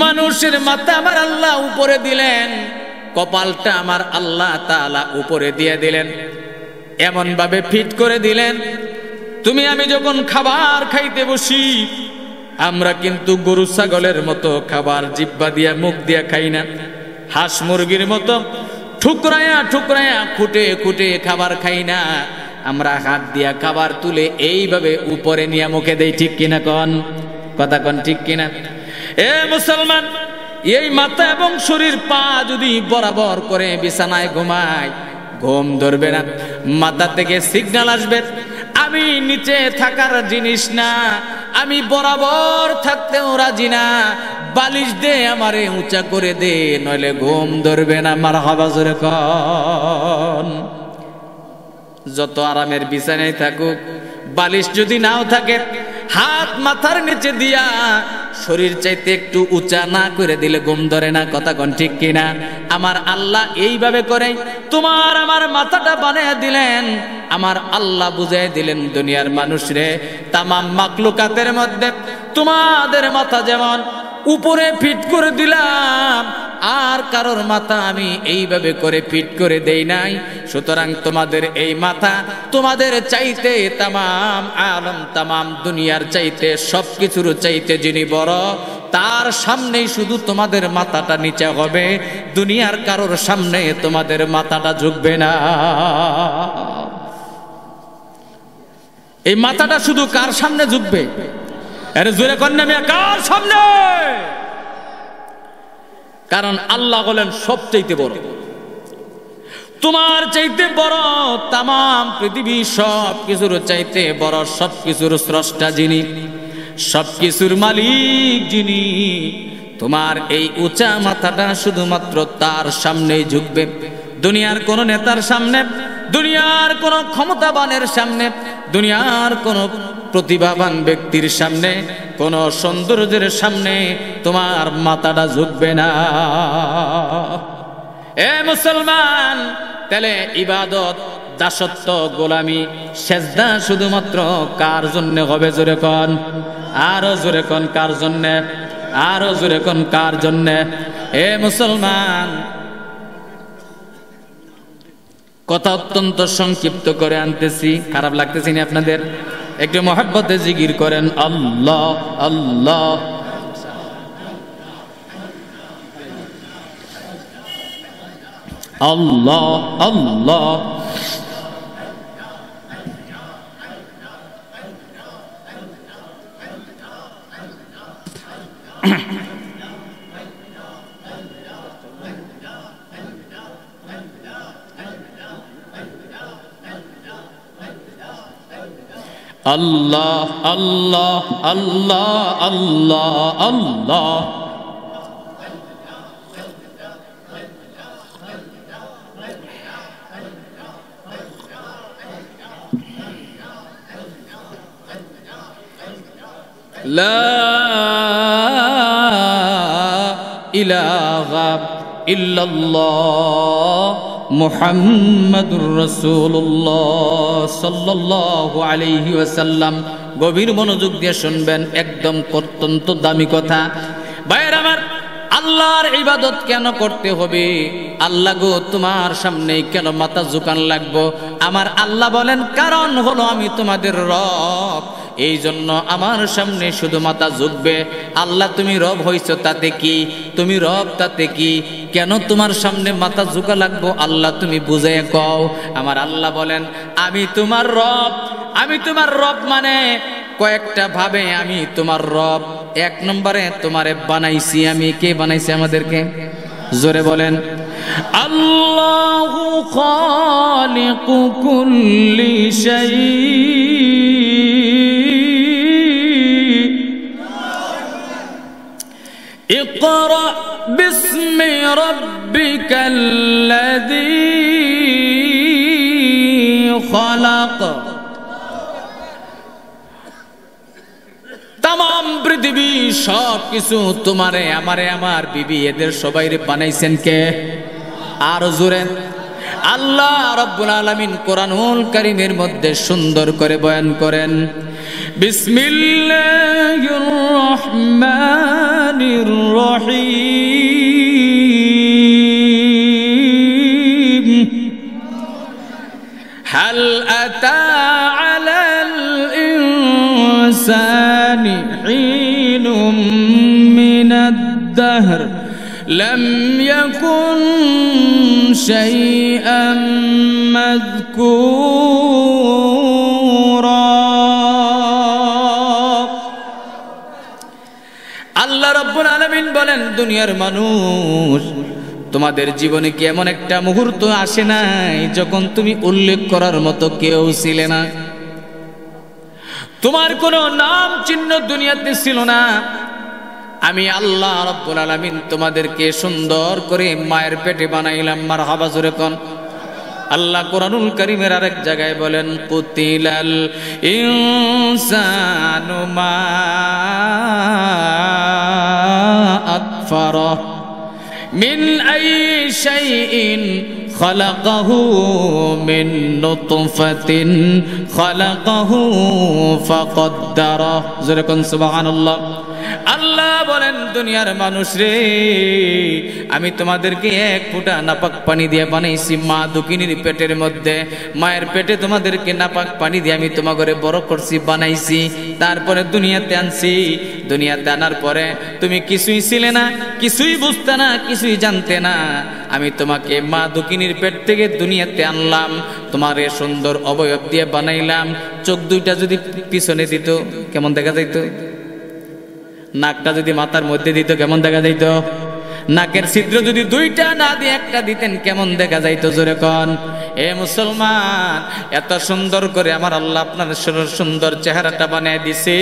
Speaker 1: মানুষের মাথা আমার আল্লাহ উপরে দিলেন, কপালটা আমার আল্লাহ তাআলা উপরে দিয়ে দিলেন, এমন ভাবে ফিট করে দিলেন তুমি আমি যখন খাবার খাইতে বসি আমরা কিন্তু গরু ছাগলের মতো খাবার জিহ্বা দিয়া মুখ দিয়া খাই না, হাঁস মুরগির মতো ঠুকরায়া ঠুকরায়া খুঁটে খুঁটে খাবার খাই না। আমরা হাত দিয়া খাবার তুলে এইভাবে উপরে নিয়ে মুখে দেই, ঠিক কিনা কন? কথা কন, ঠিক কিনা? এ মুসলমান, এই মাথা এবং শরীর পা যদি বরাবর করে বিছানায় ঘুমায়, ঘুম ধরবে না। মাথা থেকে সিগন্যাল আসবে, আমি নিচে থাকার জিনিস না, আমি বরাবর থাকতেও রাজি না, বালিশ দে আমারে উঁচা করে দে, নইলে ঘুম ধরবে না। মারহাবা জোরে কন। যত আরামের বিছানায় থাকুক, বালিশ যদি নাও থাকে, হাত মাথার নিচে দিয়া শরীর চাইতে একটু উঁচা না করে দিলে ঘুম ধরে না। কথা কন, ঠিক কিনা? আমার আল্লাহ এইভাবে করে তোমার আমার মাথাটা বানিয়ে দিলেন। আমার আল্লাহ বুঝাই দিলেন দুনিয়ার মানুষরে, তামাম মাখলুকাতের মধ্যে তোমাদের মাথা যেমন উপরে ফিট করে দিলাম, আর কারোর মাথা আমি এইভাবে করে ফিট করে দেই নাই। সুতরাং তোমাদের এই মাথা তোমাদের চাইতে তামাম আলম, তামাম দুনিয়ার চাইতে, সবকিছুর চাইতে যিনি বড়, তার সামনেই শুধু তোমাদের মাথাটা নিচে হবে, দুনিয়ার কারোর সামনে তোমাদের মাথাটা ঝুঁকবে না। এই মাথাটা শুধু কার সামনে ঝুঁকবে? আরে জোরে কন্যা মিয়া, কার সামনে? কারণ আল্লাহ বলেন সবচাইতে বড়, তোমার চাইতে বড়, তামাম পৃথিবী সব কিছুর চাইতে বড়, সবকিছুর স্রষ্টা যিনি, সবকিছুর মালিক যিনি, তোমার এই উঁচা মাথাটা শুধুমাত্র তার সামনেই ঝুঁকবে। দুনিয়ার কোন নেতার সামনে, দুনিয়ার কোন ক্ষমতাবানের সামনে, দুনিয়ার কোন প্রতিভাবান ব্যক্তির সামনে, কোন সৌন্দর্যের সামনে তোমার মাথাটা ঝুঁকবে না। এ মুসলমান, তাহলে ইবাদত, দাসত্ব, গোলামি, সেজদা শুধুমাত্র কার জন্য হবে? জোরে কোন, আরো জোরে কোন, কার জন্য? আরো জোরে কোন, কার জন্য? এ মুসলমান, কথা অত্যন্ত সংক্ষিপ্ত করে আনতেছি, খারাপ লাগতেছি না আপনাদের? একটু মহব্বতে জিকির করেন আল্লাহ আল্লাহ। আল্লাহ আল্লাহ। আল্লাহ আল্লাহ আল্লাহ আল্লাহ আল্লাহ। লা ইলাহা ইল্লাল্লাহ মুহাম্মাদুর রাসূলুল্লাহ সাল্লাল্লাহু আলাইহি ওয়াসাল্লাম। গভীর মনোযোগ দিয়ে শুনবেন, একদম অত্যন্ত দামি কথা। ভাইয়ের আমার, আল্লাহর ইবাদত কেন করতে হবে? আল্লাহ গো, তোমার সামনে কেন মাথা ঝুঁকান লাগবো? আমার আল্লাহ বলেন, কারণ হলো আমি তোমাদের রব, এই জন্য আমার সামনে শুধু মাথা ঝুঁকবে। আল্লাহ, তুমি রব হইছো তাতে কি? তুমি রব তাতে কি? কেন তোমার সামনে মাথা ঝুঁকা লাগবো? আল্লাহ তুমি বুঝে কও। আমার আল্লাহ বলেন, আমি তোমার রব। আমি তোমার রব মানে কয়েকটা ভাবে আমি তোমার রব। এক নম্বরে তোমারে বানাইছি আমি। কে বানাইছে আমাদেরকে? জোরে বলেন। আল্লাহু খালিকু কুল্লি শাই। ইকরা বিসমি রাব্বিকাল্লাযী খালাক। তামাম পৃথিবী সব কিছু তোমারে, আমারে, আমার বিবি, এদের সবাইরে বানাইছেন কে? আর জোরে আল্লাহ রাব্বুল আলামিন কোরআনুল কারীমের মধ্যে সুন্দর করে বয়ান করেন, বিসমিল্লাহির রহমানির রহিম। হাল আতা আলাল ইনসানি الدهر لم يكن شيئا مذكورا আল্লাহ রাব্বুল আলামিন বলেন, দুনিয়ার মানুষ, তোমাদের জীবনে কি এমন একটা মুহূর্ত আসে নাই যখন তুমি উল্লেখ করার মতো কেউ ছিলে না? তোমার কোনো নাম চিহ্ন দুনিয়াতে ছিল না। আমি আল্লাহ রাব্বুল আলামিন তোমাদেরকে সুন্দর করে মায়ের পেটে বানাইলাম। মারহাবা জোরে কোন। আল্লাহ কোরআনুল কারীমের আরেক জায়গায় বলেন, কুতিলাল ইনসানু মা আকফারা মিন আইয়ি শাইইন খালাকাহু মিন নুতফাতিন খালাকাহু ফাকদ্দারা। জোরে কোন সুবহানাল্লাহ। আল্লাহ বলেন, দুনিয়ার মানুষ রে, আমি তোমাদেরকে এক ফোঁটা নাপাক পানি দিয়ে বানাইছি মা দুকিনীর পেটের মধ্যে। মায়ের পেটে তোমাদেরকে নাপাক পানি দিয়ে আমি তোমাকে বড় করছি, বানাইছি, তারপরে দুনিয়াতে আনছি। দুনিয়াতে আনার পরে তুমি কিছুই ছিলে না, কিছুই বুঝতে না, কিছুই জানতে না। আমি তোমাকে মা দুকিনীর পেট থেকে দুনিয়াতে আনলাম, তোমার এ সুন্দর অবয়ব দিয়ে বানাইলাম। চোখ দুইটা যদি পিছনে দিত কেমন দেখা যাইতো? নাকটা যদি মাথার মধ্যে দিত কেমন দেখা যাইতো? নাকের ছিদ্র যদি দুইটা না দিয়ে একটা দিতেন কেমন দেখা যাইতো? জোরে কোন। এ মুসলমান, এত সুন্দর করে আমার আল্লাহ আপনার সুন্দর চেহারাটা বানিয়ে দিছে।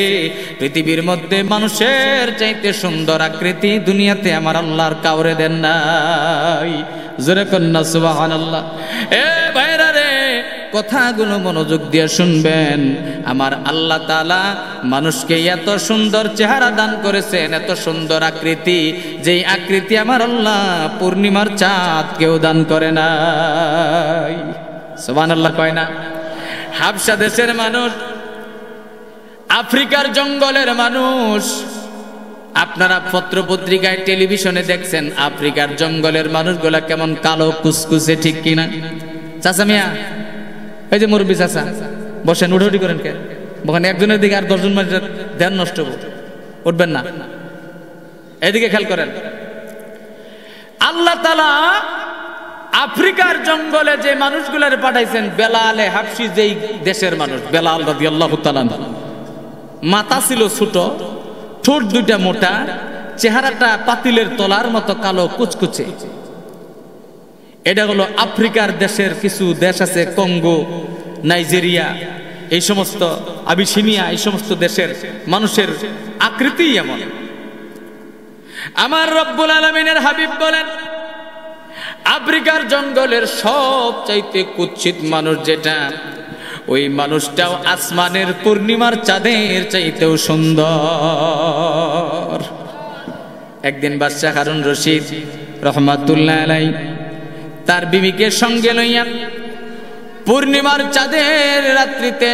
Speaker 1: পৃথিবীর মধ্যে মানুষের চাইতে সুন্দর আকৃতি দুনিয়াতে আমার আল্লাহর কাউরে দেন নাই। জোরে কোন না সুবহানাল্লাহ। এ ভাইরা রে, কথাগুলো মনোযোগ দিয়ে শুনবেন। আমার আল্লাহ তাআলা মানুষকে এত সুন্দর চেহারা দান করেছেন, এত সুন্দর আকৃতি, যেই আকৃতি আমার আল্লাহ পূর্ণিমার চাঁদ কেউ দান করে নাই। সুবহানাল্লাহ কয় না? হাবশা দেশের মানুষ, আফ্রিকার জঙ্গলের মানুষ, আপনারা পত্র পত্রিকায় টেলিভিশনে দেখছেন আফ্রিকার জঙ্গলের মানুষগুলা কেমন কালো কুচকুচে, ঠিক কিনা? চাচা মিয়া, এই যে মুরব্বী চাচা, বসেন, উঠোউঠি করেন কে? ওখানে একজনের দিকে আর 10 জন মানুষের ধ্যান নষ্ট হবে, উঠবেন না। এদিকে খেয়াল করেন। আল্লাহ তাআলা আফ্রিকার জঙ্গলে যে মানুষগুলারে পাঠাইছেন, বেলালে হাবশি যেই দেশের মানুষ, বেলাল রাদিয়াল্লাহু তাআলা, মাথা ছিল ছোট, ঠোঁট দুইটা মোটা, চেহারাটা পাতিলের তলার মতো কালো কুচকুচে। এটা হলো আফ্রিকার দেশের কিছু দেশ আছে, কঙ্গো, নাইজেরিয়া, এই সমস্ত, আবিসিনিয়া, এই সমস্ত দেশের মানুষের আকৃতি এমন। আমার রব্বুল আলামিনের হাবিব বলেন, আফ্রিকার জঙ্গলের সবচাইতে কুৎসিত মানুষ যেটা, ওই মানুষটাও আসমানের পূর্ণিমার চাঁদের চাইতেও সুন্দর। একদিন বাদশাহ হারুন রশিদ রহমাতুল্লাহ আলাইহি তার বিবিকে সঙ্গে লইয়া পূর্ণিমার চাঁদের রাত্রিতে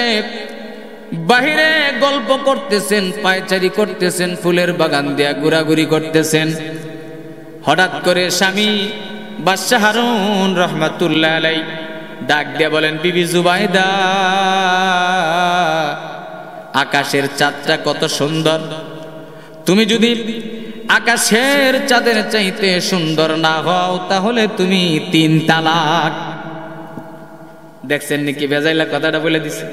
Speaker 1: বাহিরে গল্প করতেছেন, পায়চারি করতেছেন, ফুলের বাগান দিয়া ঘোরাঘুরি করতেছেন। হঠাৎ করে স্বামী বাদশাহ হারুন রহমাতুল্লাহ আলাইহি ডাক দিয়ে বলেন, বিবি জুবাইদা, আকাশের চাঁদটা কত সুন্দর, তুমি যদি আকাশের চাঁদের চাইতে সুন্দর না হও তাহলে তুমি 3 তালাক। দেখছেন নাকি বেজাইলা কথাটা বলে দিছে?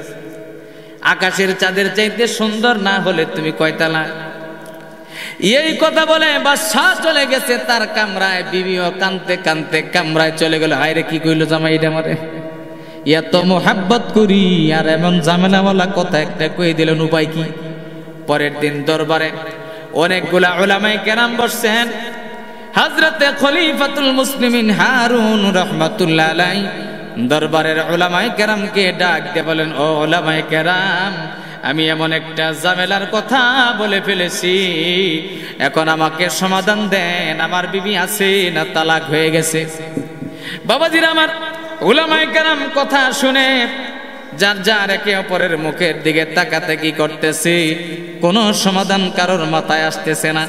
Speaker 1: আকাশের চাঁদের চাইতে সুন্দর না হলে তুমি কয় তালাক? এই কথা বলে বাদশা চলে গেছে তার কামরায়, বিবিও কানতে কানতে কামরায় চলে গেল। হায় রে, কি কইলো জামাই এটা আমারে, এত মোহাব্বত করি আর এমন ঝামেলাওয়ালা কথা একটা কই দিলেন, উপায় কি? পরের দিন দরবারে অনেকগুলা উলামায়ে কেরাম বসছেন। হযরতে খলিফাতুল মুসলিমিন হারুন রাহমাতুল্লাহ আলাইহি দরবারের উলামায়ে কেরামকে ডাক দিয়ে বলেন, ও উলামায়ে কেরাম, আমি এমন একটা ঝামেলার কথা বলে ফেলেছি, এখন আমাকে সমাধান দেন। আমার বিবি আছে না তালাক হয়ে গেছে? বাবাজিরা আমার, উলামায়ে কেরাম কথা শুনে যার যার একে অপরের মুখের দিকে তাকাতাকি করতেছে, কোনো সমাধান কারোর মাথায় আসতেছে না।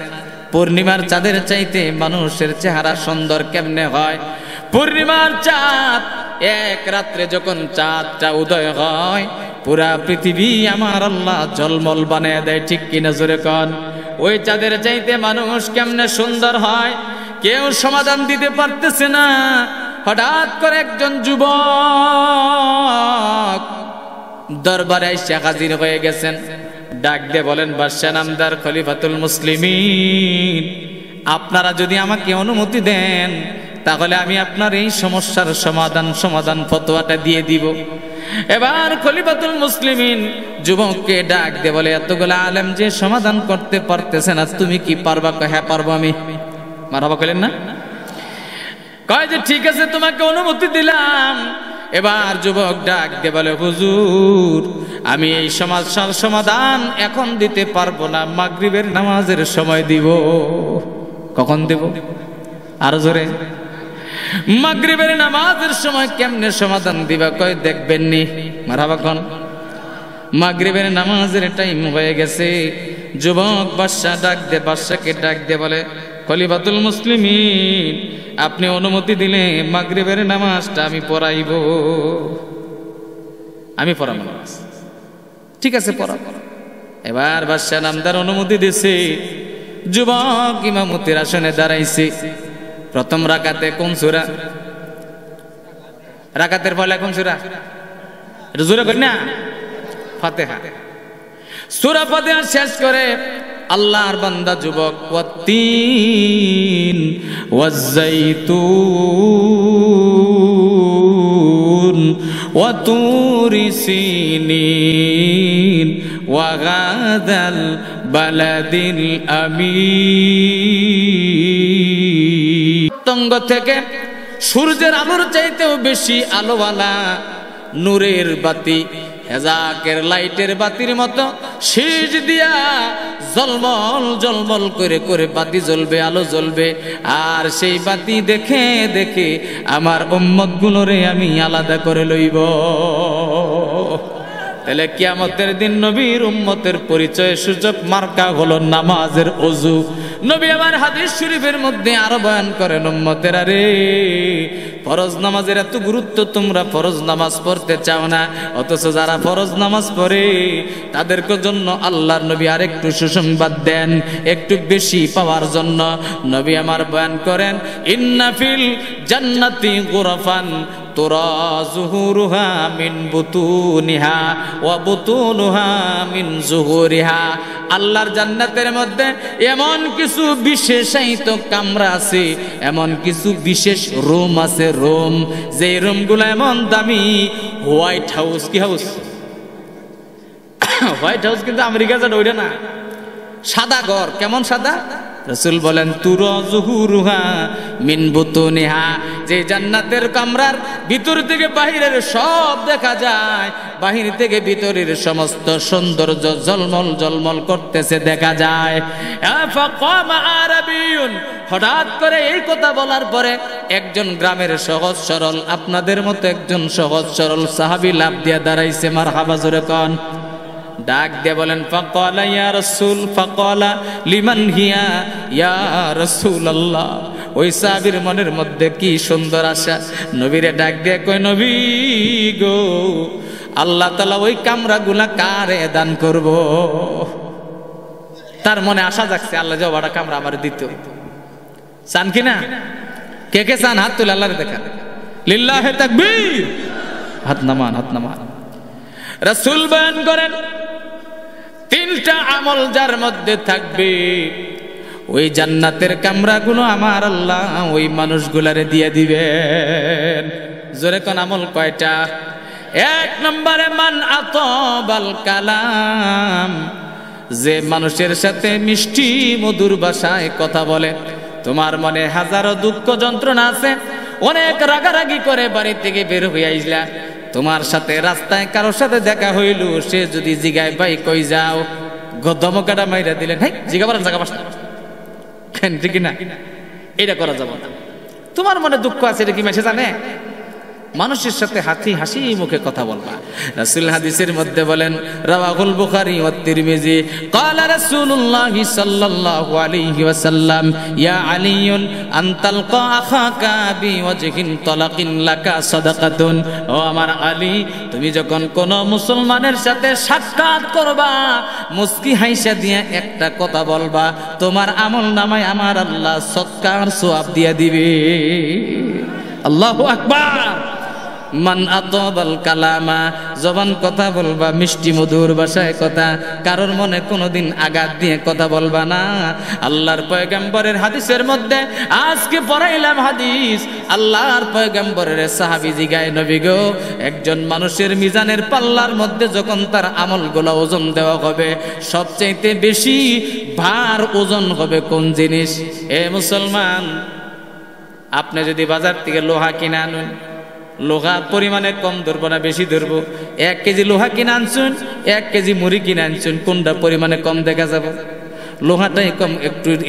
Speaker 1: পূর্ণিমার চাঁদের চাইতে মানুষের চেহারা সুন্দর কেমনে হয়? পূর্ণিমার চাঁদ এক রাত্রে যখন চাঁদটা উদয় হয়, পুরা পৃথিবী আমার আল্লাহ ঝলমল বানিয়ে দেয়, ঠিক কিনা জোরে কন? ওই চাঁদের চাইতে মানুষ কেমনে সুন্দর হয় কেউ সমাধান দিতে পারতেছে না। হঠাৎ করে একজন যুবক দরবারে এসে হাজির হয়ে গেছেন। ডাক দিয়ে বলেন, বাদশা নামদার খলিফাতুল মুসলিমিন, আপনারা যদি আমাকে অনুমতি দেন তাহলে আমি আপনার এই সমস্যার সমাধান ফতোয়াটা দিয়ে দিব। এবার খলিফাতুল মুসলিমিন যুবককে ডাক দিয়ে বলে, এতগুলো আলেম যে সমাধান করতে পারতেছে না, তুমি কি পারবা? হ্যাঁ পারবো আমি। মারহাবা কইলেন না? কয় যে ঠিক আছে, তোমাকে অনুমতি দিলাম। এবার যুবক ডাক দিয়ে বলে, হুজুর আমি এই সমস্যার সমাধান এখন দিতে পারবো না, মাগরিবের নামাজের সময় দিব। কখন দেব? আরো জোরে। মাগরিবের নামাজের সময় কেমনে সমাধান দিবা? কয় দেখবেন নি। মারহাবা কোন? মাগরিবের নামাজের টাইম হয়ে গেছে। যুবক বাদশাকে ডাক দিয়ে বলে, খলিফাতুল মুসলিমিন, আপনি অনুমতি দিলে মাগরিবের নামাজটা আমি পড়াইব। আমি পড়াবো নামাজ। ঠিক আছে, পড়াবো। এবার বাদশা নামদার অনুমতি দিছে। যুবক ইমামতির আসনে দাঁড়াইছে। প্রথম রাকাতে কোন সূরা? রাকাতের পরে কোন সূরা? এটা জোরে করি না? ফাতিহা। সূরা ফাতিহা শেষ করে আল্লাহর বান্দা যুবক ওয়াত্তিন ওয়াজ্জাইতুন ওয়া তুরি সিনিন ওয়া গাদাল বালাদিল আমিন। তঙ্গ থেকে সূর্যের আলোর চাইতেও বেশি আলোওয়ালা নূরের বাতি, হেজাকের লাইটের বাতির মতো শীষ দিয়া জলমল করে করে বাতি জ্বলবে, আলো জ্বলবে। আর সেই বাতি দেখে দেখে আমার উম্মত গুলোরে আমি আলাদা করে লইব। তাহলে কিয়ামতের দিন নবীর উম্মতের পরিচয় সূচক মার্কা হলো নামাজের ওযু। নবী আমার হাদিস শরীফের মধ্যে আরো বয়ান করেন, উম্মতেরা রে, ফরজ নামাজের এত গুরুত্ব, তোমরা ফরজ নামাজ পড়তে চাও না, অথচ যারা ফরজ নামাজ পড়ে তাদেরকে জন্য আল্লাহর নবী আরেকটু সুসংবাদ দেন, একটু বেশি পাওয়ার জন্য। নবী আমার বয়ান করেন, ইন্না ফিল জান্নাতি গুরফান তুরা যুহুরুহা মিন বুতুনিহা ওয়া বুতুনুহা মিন যুহুরিহা। আল্লাহর জান্নাতের মধ্যে এমন কিছু বিশেষায়িত কামরা আছে, এমন কিছু বিশেষ রুম আছে, রুম, যে রুমগুলো এমন দামি। হোয়াইট হাউস, কি হাউস? হোয়াইট হাউস কিন্তু আমেরিকা যা ওইটা না, সাদা ঘর। কেমন সাদা? রাসূল বলেন, তুরা যুহুরুহা মিন বুতুনিহা, যে জান্নাতের কামরার ভিতর থেকে বাহিরের সব দেখা যায়, বাহির থেকে ভিতরের সমস্ত সৌন্দর্য জলমল জলমল করতেছে দেখা যায়। ফাকামা আরাবিয়ুন, হঠাৎ করে এই কথা বলার পরে একজন গ্রামের সহজ সরল, আপনাদের মতো একজন সহজ সরল সাহাবী লাফ দিয়ে দাঁড়াইছে। মারহাবা জোরে কোন? ডাক দিয়ে বলেন, ফাকালা ইয়া রাসূল, ফাকালা লিমান হিয়া ইয়া রাসূলুল্লাহ। ওই সাহাবীর মনের মধ্যে কি সুন্দর আশা। নবীরে ডাক দিয়ে কয়, নবী গো, আল্লাহ তাআলা ওই কামরাগুলা কারে দান করব? তার মনে আশা জাগছে, আল্লাহ যে বড় কামরা আমার দিত। চান কি না? কে কে চান? হাত তুলে আল্লাহরে দেখা। লিল্লাহি তাকবীর। হাত নামান, হাত নামান। রাসূল বয়ান করেন, তিনটা আমল যার মধ্যে থাকবে, ওই জান্নাতের কামরাগুলো আমার আল্লাহ ওই মানুষগুলারে দিয়ে দিবেন। জোরে কোন আমল কয়টা? এক নম্বরে মান আতাবাল কালাম, যে মানুষের সাথে মিষ্টি মধুর ভাষায় কথা বলে। তোমার মনে হাজারো দুঃখ যন্ত্রণা আছে, অনেক রাগারাগি করে বাড়ি থেকে বের হয়ে আইলা, তোমার সাথে রাস্তায় কারোর সাথে দেখা হইল, সে যদি জিগায় ভাই কই যাও, ধমকাটা মাইরা দিলেন, হ্যাঁ জিগাবার জায়গা বাসা কেন, ঠিক না? এটা করা যাবে না। তোমার মনে দুঃখ আছে, এটা কি মেসে জানে? মানুষের সাথে হাসি মুখে কথা বলবা। রাসূল হাদিসের মধ্যে বলেন, রাওয়াহুল বুখারী ওয়া তিরমিজি, ক্বালা রাসূলুল্লাহি সাল্লাল্লাহু আলাইহি ওয়াসাল্লাম, ইয়া আলিয়ুন আনতালকা আখাকা বিওয়াজহিন তালাকিন লাকা সাদাকাতুন। ও আমার আলী, তুমি যখন কোন মুসলমানের সাথে সাক্ষাৎ করবা, মুস্কি হাইসা দিয়ে একটা কথা বলবা, তোমার আমলনামায় আমার আল্লাহ সদকার সওয়াব দিয়ে দিবে। আল্লাহু আকবার। মান আতাবাল কালামা, জবান কথা বলবা মিষ্টি মধুর ভাষায় কথা, কারোর মনে কোনোদিন আঘাত দিয়ে কথা বলবা না। আল্লাহর পয়গম্বরের হাদিসের মধ্যে আজকে পড়াইলাম হাদিস, আল্লাহর পয়গম্বরের সাহাবী জিগায়, নবী গো, একজন মানুষের মিজানের পাল্লার মধ্যে যখন তার আমলগুলো ওজন দেওয়া হবে, সবচাইতে বেশি ভার ওজন হবে কোন জিনিস? এ মুসলমান, আপনি যদি বাজার থেকে লোহা কিনে আনুন, লোহা পরিমাণে কম ধরবো না বেশি ধরবো? 1 কেজি লোহা কিনে আনছুন, 1 কেজি মুড়ি কিনে আনছুন, কোনটা পরিমাণে কম দেখা যাবে? লোহাটাই কম,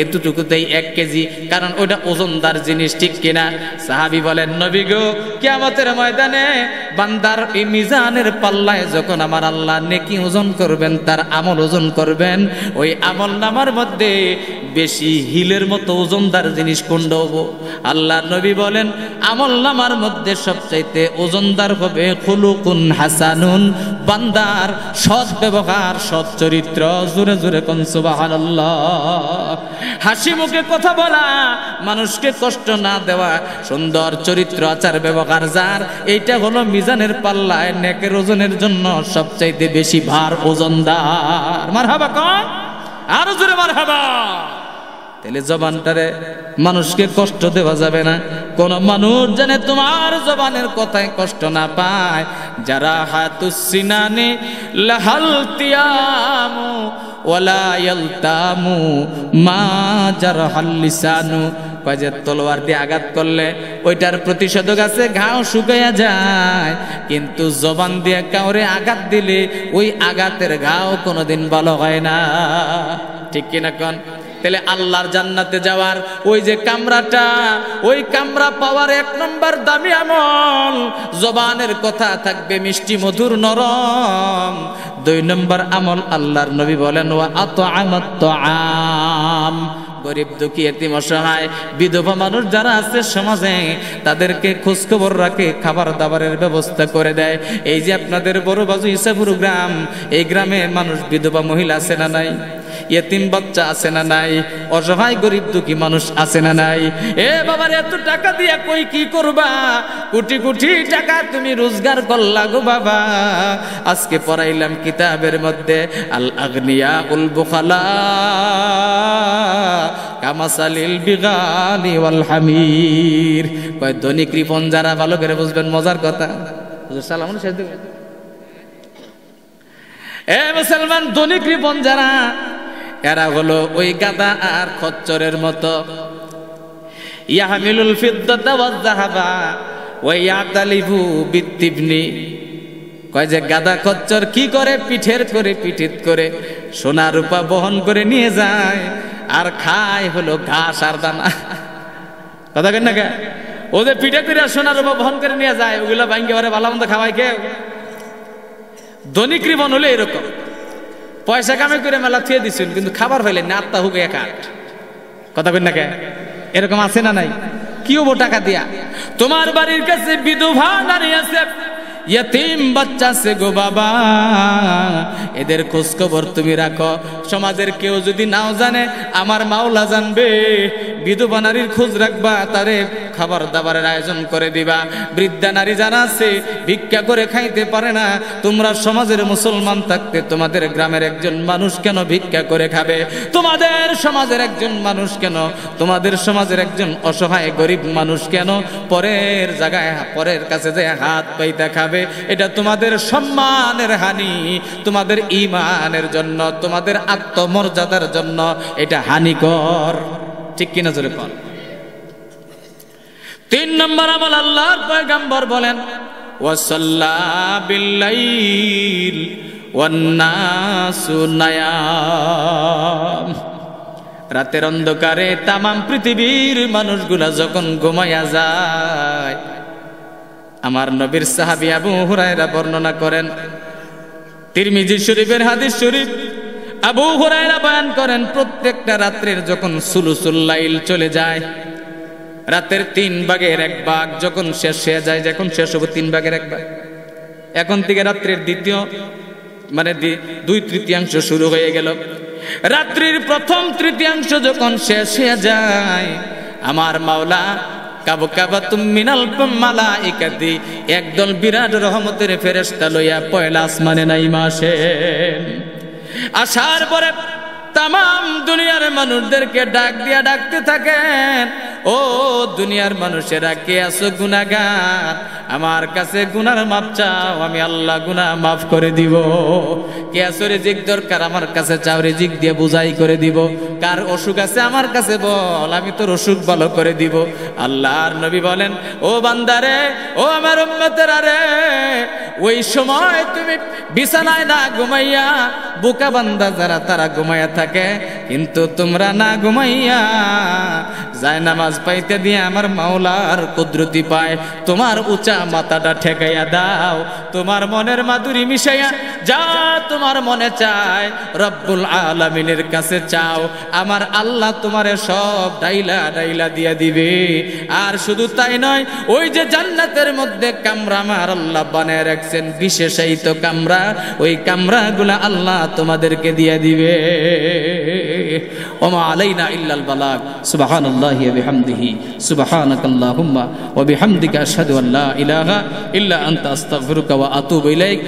Speaker 1: এতটুকুতেই 1 কেজি, কারণ ওইটা ওজনদার জিনিস, ঠিক কিনা? সাহাবী বলেন, নবী গো, কিয়ামতের ময়দানে বান্দার এই মিজানের পাল্লায় যখন আমার আল্লাহ নেকি ওজন করবেন, তার আমল ওজন করবেন, ওই আমল নামার মধ্যে বেশি হিলের মতো ওজনদার জিনিস কোনটা হবো? আল্লাহ নবী বলেন, আমল নামার মধ্যে সবচাইতে ওজনদার হবে খুলুকুন হাসানুন, বান্দার সৎ ব্যবহার, সৎ চরিত্র। জোরে জোরে কোন সুবহানাল্লাহ। হাসি মুখে কথা বলা, মানুষকে কষ্ট না দেওয়া, সুন্দর চরিত্র আচার ব্যবহার যার, এইটা হলো মিজানের পাল্লায় নেকের ওজনের জন্য সবচাইতে বেশি ভার ওজনদার। মারহাবা কোন, আরো জোরে মারহাবা। তাহলে জবানটারে মানুষকে কষ্ট দেওয়া যাবে না। কোন মানুষ জানে তোমার জবানের কথায় কষ্ট না পায়। যারা হাতুস সিনানে লাহাল তিয়ামু ওয়ালা ইয়ালতামু মা জারহাল লিসানু, কয় যে তলোয়ার দিয়ে আঘাত করলে ওইটার প্রতিষেধক আছে, ঘাও শুকাইয়া যায়, কিন্তু জবান দিয়ে কাউরে আঘাত দিলে ওই আঘাতের ঘাও কোনোদিন ভালো হয় না, ঠিক কিনা কোন? তাহলে আল্লাহর জান্নাতে যাওয়ার ওই যে কামরাটা, ওই কামরা পাওয়ার 1 নম্বর দামি আমল, জবানের কথা থাকবে মিষ্টি মধুর নরম। 2 নম্বর আমল, আল্লাহর নবী বলেন, ওয়া আতআমাত তাআম, গরিব দুঃখী এতিম অসহায় বিধবা মানুষ যারা আছে সমাজে, তাদেরকে খোঁজ খবর রাখে, খাবার দাবারের ব্যবস্থা করে দেয়। এই যে আপনাদের বড় বাজু ইসাপুর গ্রাম, এই গ্রামে মানুষ বিধবা মহিলা আছে না নাই? ইয়েতিম বাচ্চা আছে না নাই? অসহায় গরিব দুঃখী মানুষ আছে না নাই? এ বাবার, এত টাকা দিয়া কই কি করবা? কোটি কোটি টাকা তুমি রোজগার করলা গো বাবা। আজকে পড়াইলাম কিতাবের মধ্যে, আল আগনিয়া উল বুখালা কামাসালিল বিগালি ওয়াল হামির, কয় ধনী কৃপণ যারা, ভালো করে বুঝবেন মজার কথা। সালাম এ মুসলমান, ধনী কৃপণ যারা, এরা হলো ওই গাদা আর খচ্চরের মতো। ইয়াহমিলুল ফিদ্দাতা ওয়াজ যাহাবা ওয়া ইয়াতালিফু বিত্তিবনি, কয় যে গাদা খচ্চর কি করে? পিঠের করে পিঠিত করে সোনা রূপা বহন করে নিয়ে যায়, আর খায় হলো ঘাস আর দানা। কথা কেন না? ওদের পিঠে করে সোনা রূপা বহন করে নিয়ে যায়, ওগুলো ভাঙ্গে ওরে ভালো মন্দ খাওয়াই কেউ। ধনী কৃপণ হলে এরকম, পয়সা কামাই করে মেলা থুয়ে দিচ্ছেন, কিন্তু খাবার হইলেন না, আত্মা হুকে কাঠ। কথা কেন না? এরকম আছে না নাই? কি হবো টাকা দিয়া? তোমার বাড়ির কাছে বিধবা নারী আছে, ইয়তিম বাচ্চা আছে গো বাবা, এদের খোঁজ খবর তুমি রাখো। সমাজের কেউ যদি নাও জানে, আমার মাওলা জানবে। বিধবা নারীর খোঁজ রাখবা, তারে খাবার দাবারের আয়োজন করে দিবা। বৃদ্ধা নারী যারা আছে, ভিক্ষা করে খাইতে পারে না, তোমরা সমাজের মুসলমান থাকতে তোমাদের গ্রামের একজন মানুষ কেন ভিক্ষা করে খাবে? তোমাদের সমাজের একজন মানুষ কেন, তোমাদের সমাজের একজন অসহায় গরিব মানুষ কেন পরের জায়গায়, পরের কাছে যে হাত পাইতে খাবে? এটা তোমাদের সম্মানের হানি, তোমাদের ঈমানের জন্য, তোমাদের আত্মমর্যাদার জন্য এটা হানিকর, ঠিক কিনা জোরে বল? 3 নম্বর আমল, আল্লাহর পয়গম্বর বলেন, ওয়াসাল্লা বিল্লাইল ওয়ান নাসু নায়াম, রাতের অন্ধকারে তামাম পৃথিবীর মানুষগুলা যখন ঘুমাইয়া যায়, আমার নবীর সাহাবী আবু হুরায়রা বর্ণনা করেন, তিরমিজি শরীফের হাদিস শরীফ, আবু হুরায়রা বয়ান করেন, প্রত্যেকটা রাত্রের যখন সুলুসুল লাইল চলে যায়, রাতের 3 ভাগের 1 ভাগ যখন শেষ হয়ে যায়, যখন শেষ হবে 3 ভাগের 1 ভাগ, এখন থেকে রাত্রের দ্বিতীয় মানে 2/3 শুরু হয়ে গেল। রাত্রির প্রথম তৃতীয়াংশ যখন শেষ হয়ে যায়, আমার মাওলা কাবকাবাতুম মিনাল মালাইকাতি, একদল বিরাট রহমতের ফেরেশতা লইয়া পয়লা আসমানে নাইমা আসেন। আসার পরে তামাম দুনিয়ার মানুষদেরকে ডাক দিয়া ডাকতে থাকেন, ও দুনিয়ার মানুষেরা কে আছো গুনাহগার, আমার কাছে গুনার মাপ চাও, আমি আল্লাহ গুনাহ মাফ করে দিব। কে আছো রিজিক দরকার, আমার কাছে চাও, রিজিক দিয়ে বুঝাই করে দিব। কার অসুখ আছে আমার কাছে বল, আমি তোর অসুখ ভালো করে দিব। আল্লাহর নবী বলেন, ও বান্দারে, ও আমার উম্মতেরা রে, ওই সময় তুমি বিছানায় না ঘুমাইয়া, বোকা বান্দা যারা তারা ঘুমাইয়া থাকে, কিন্তু তোমরা না ঘুমাইয়া যায় নামাজ পাইতে দিয়ে আমার মাওলার কুদরতি পায়, তোমার উঁচা মাথাটা ঠেকাইয়া দাও, তোমার মনের মাধুরী মিশাইয়া যা তোমার মনে চায় রব্বুল আলামিনের কাছে চাও, আমার আল্লাহ তোমারে সব ডাইলা ডাইলা দিয়া দিবে। আর শুধু তাই নয়, ওই যে জান্নাতের মধ্যে কামরা আমার আল্লাহ বানায় রাখছেন, বিশেষায়িত কামরা, ওই কামরাগুলা আল্লাহ তোমাদেরকে দিয়া দিবে। ওমা আলাইনা ইল্লাল বালাগ। সুবহানাল্লাহি ওয়া বিহামদিহি, সুবহানাকাল্লাহুম্মা ওয়া বিহামদিকা আশহাদু আল্লা ইলাহা ইল্লা আনতা আস্তাগফিরুকা ওয়া আতুবু ইলাইক।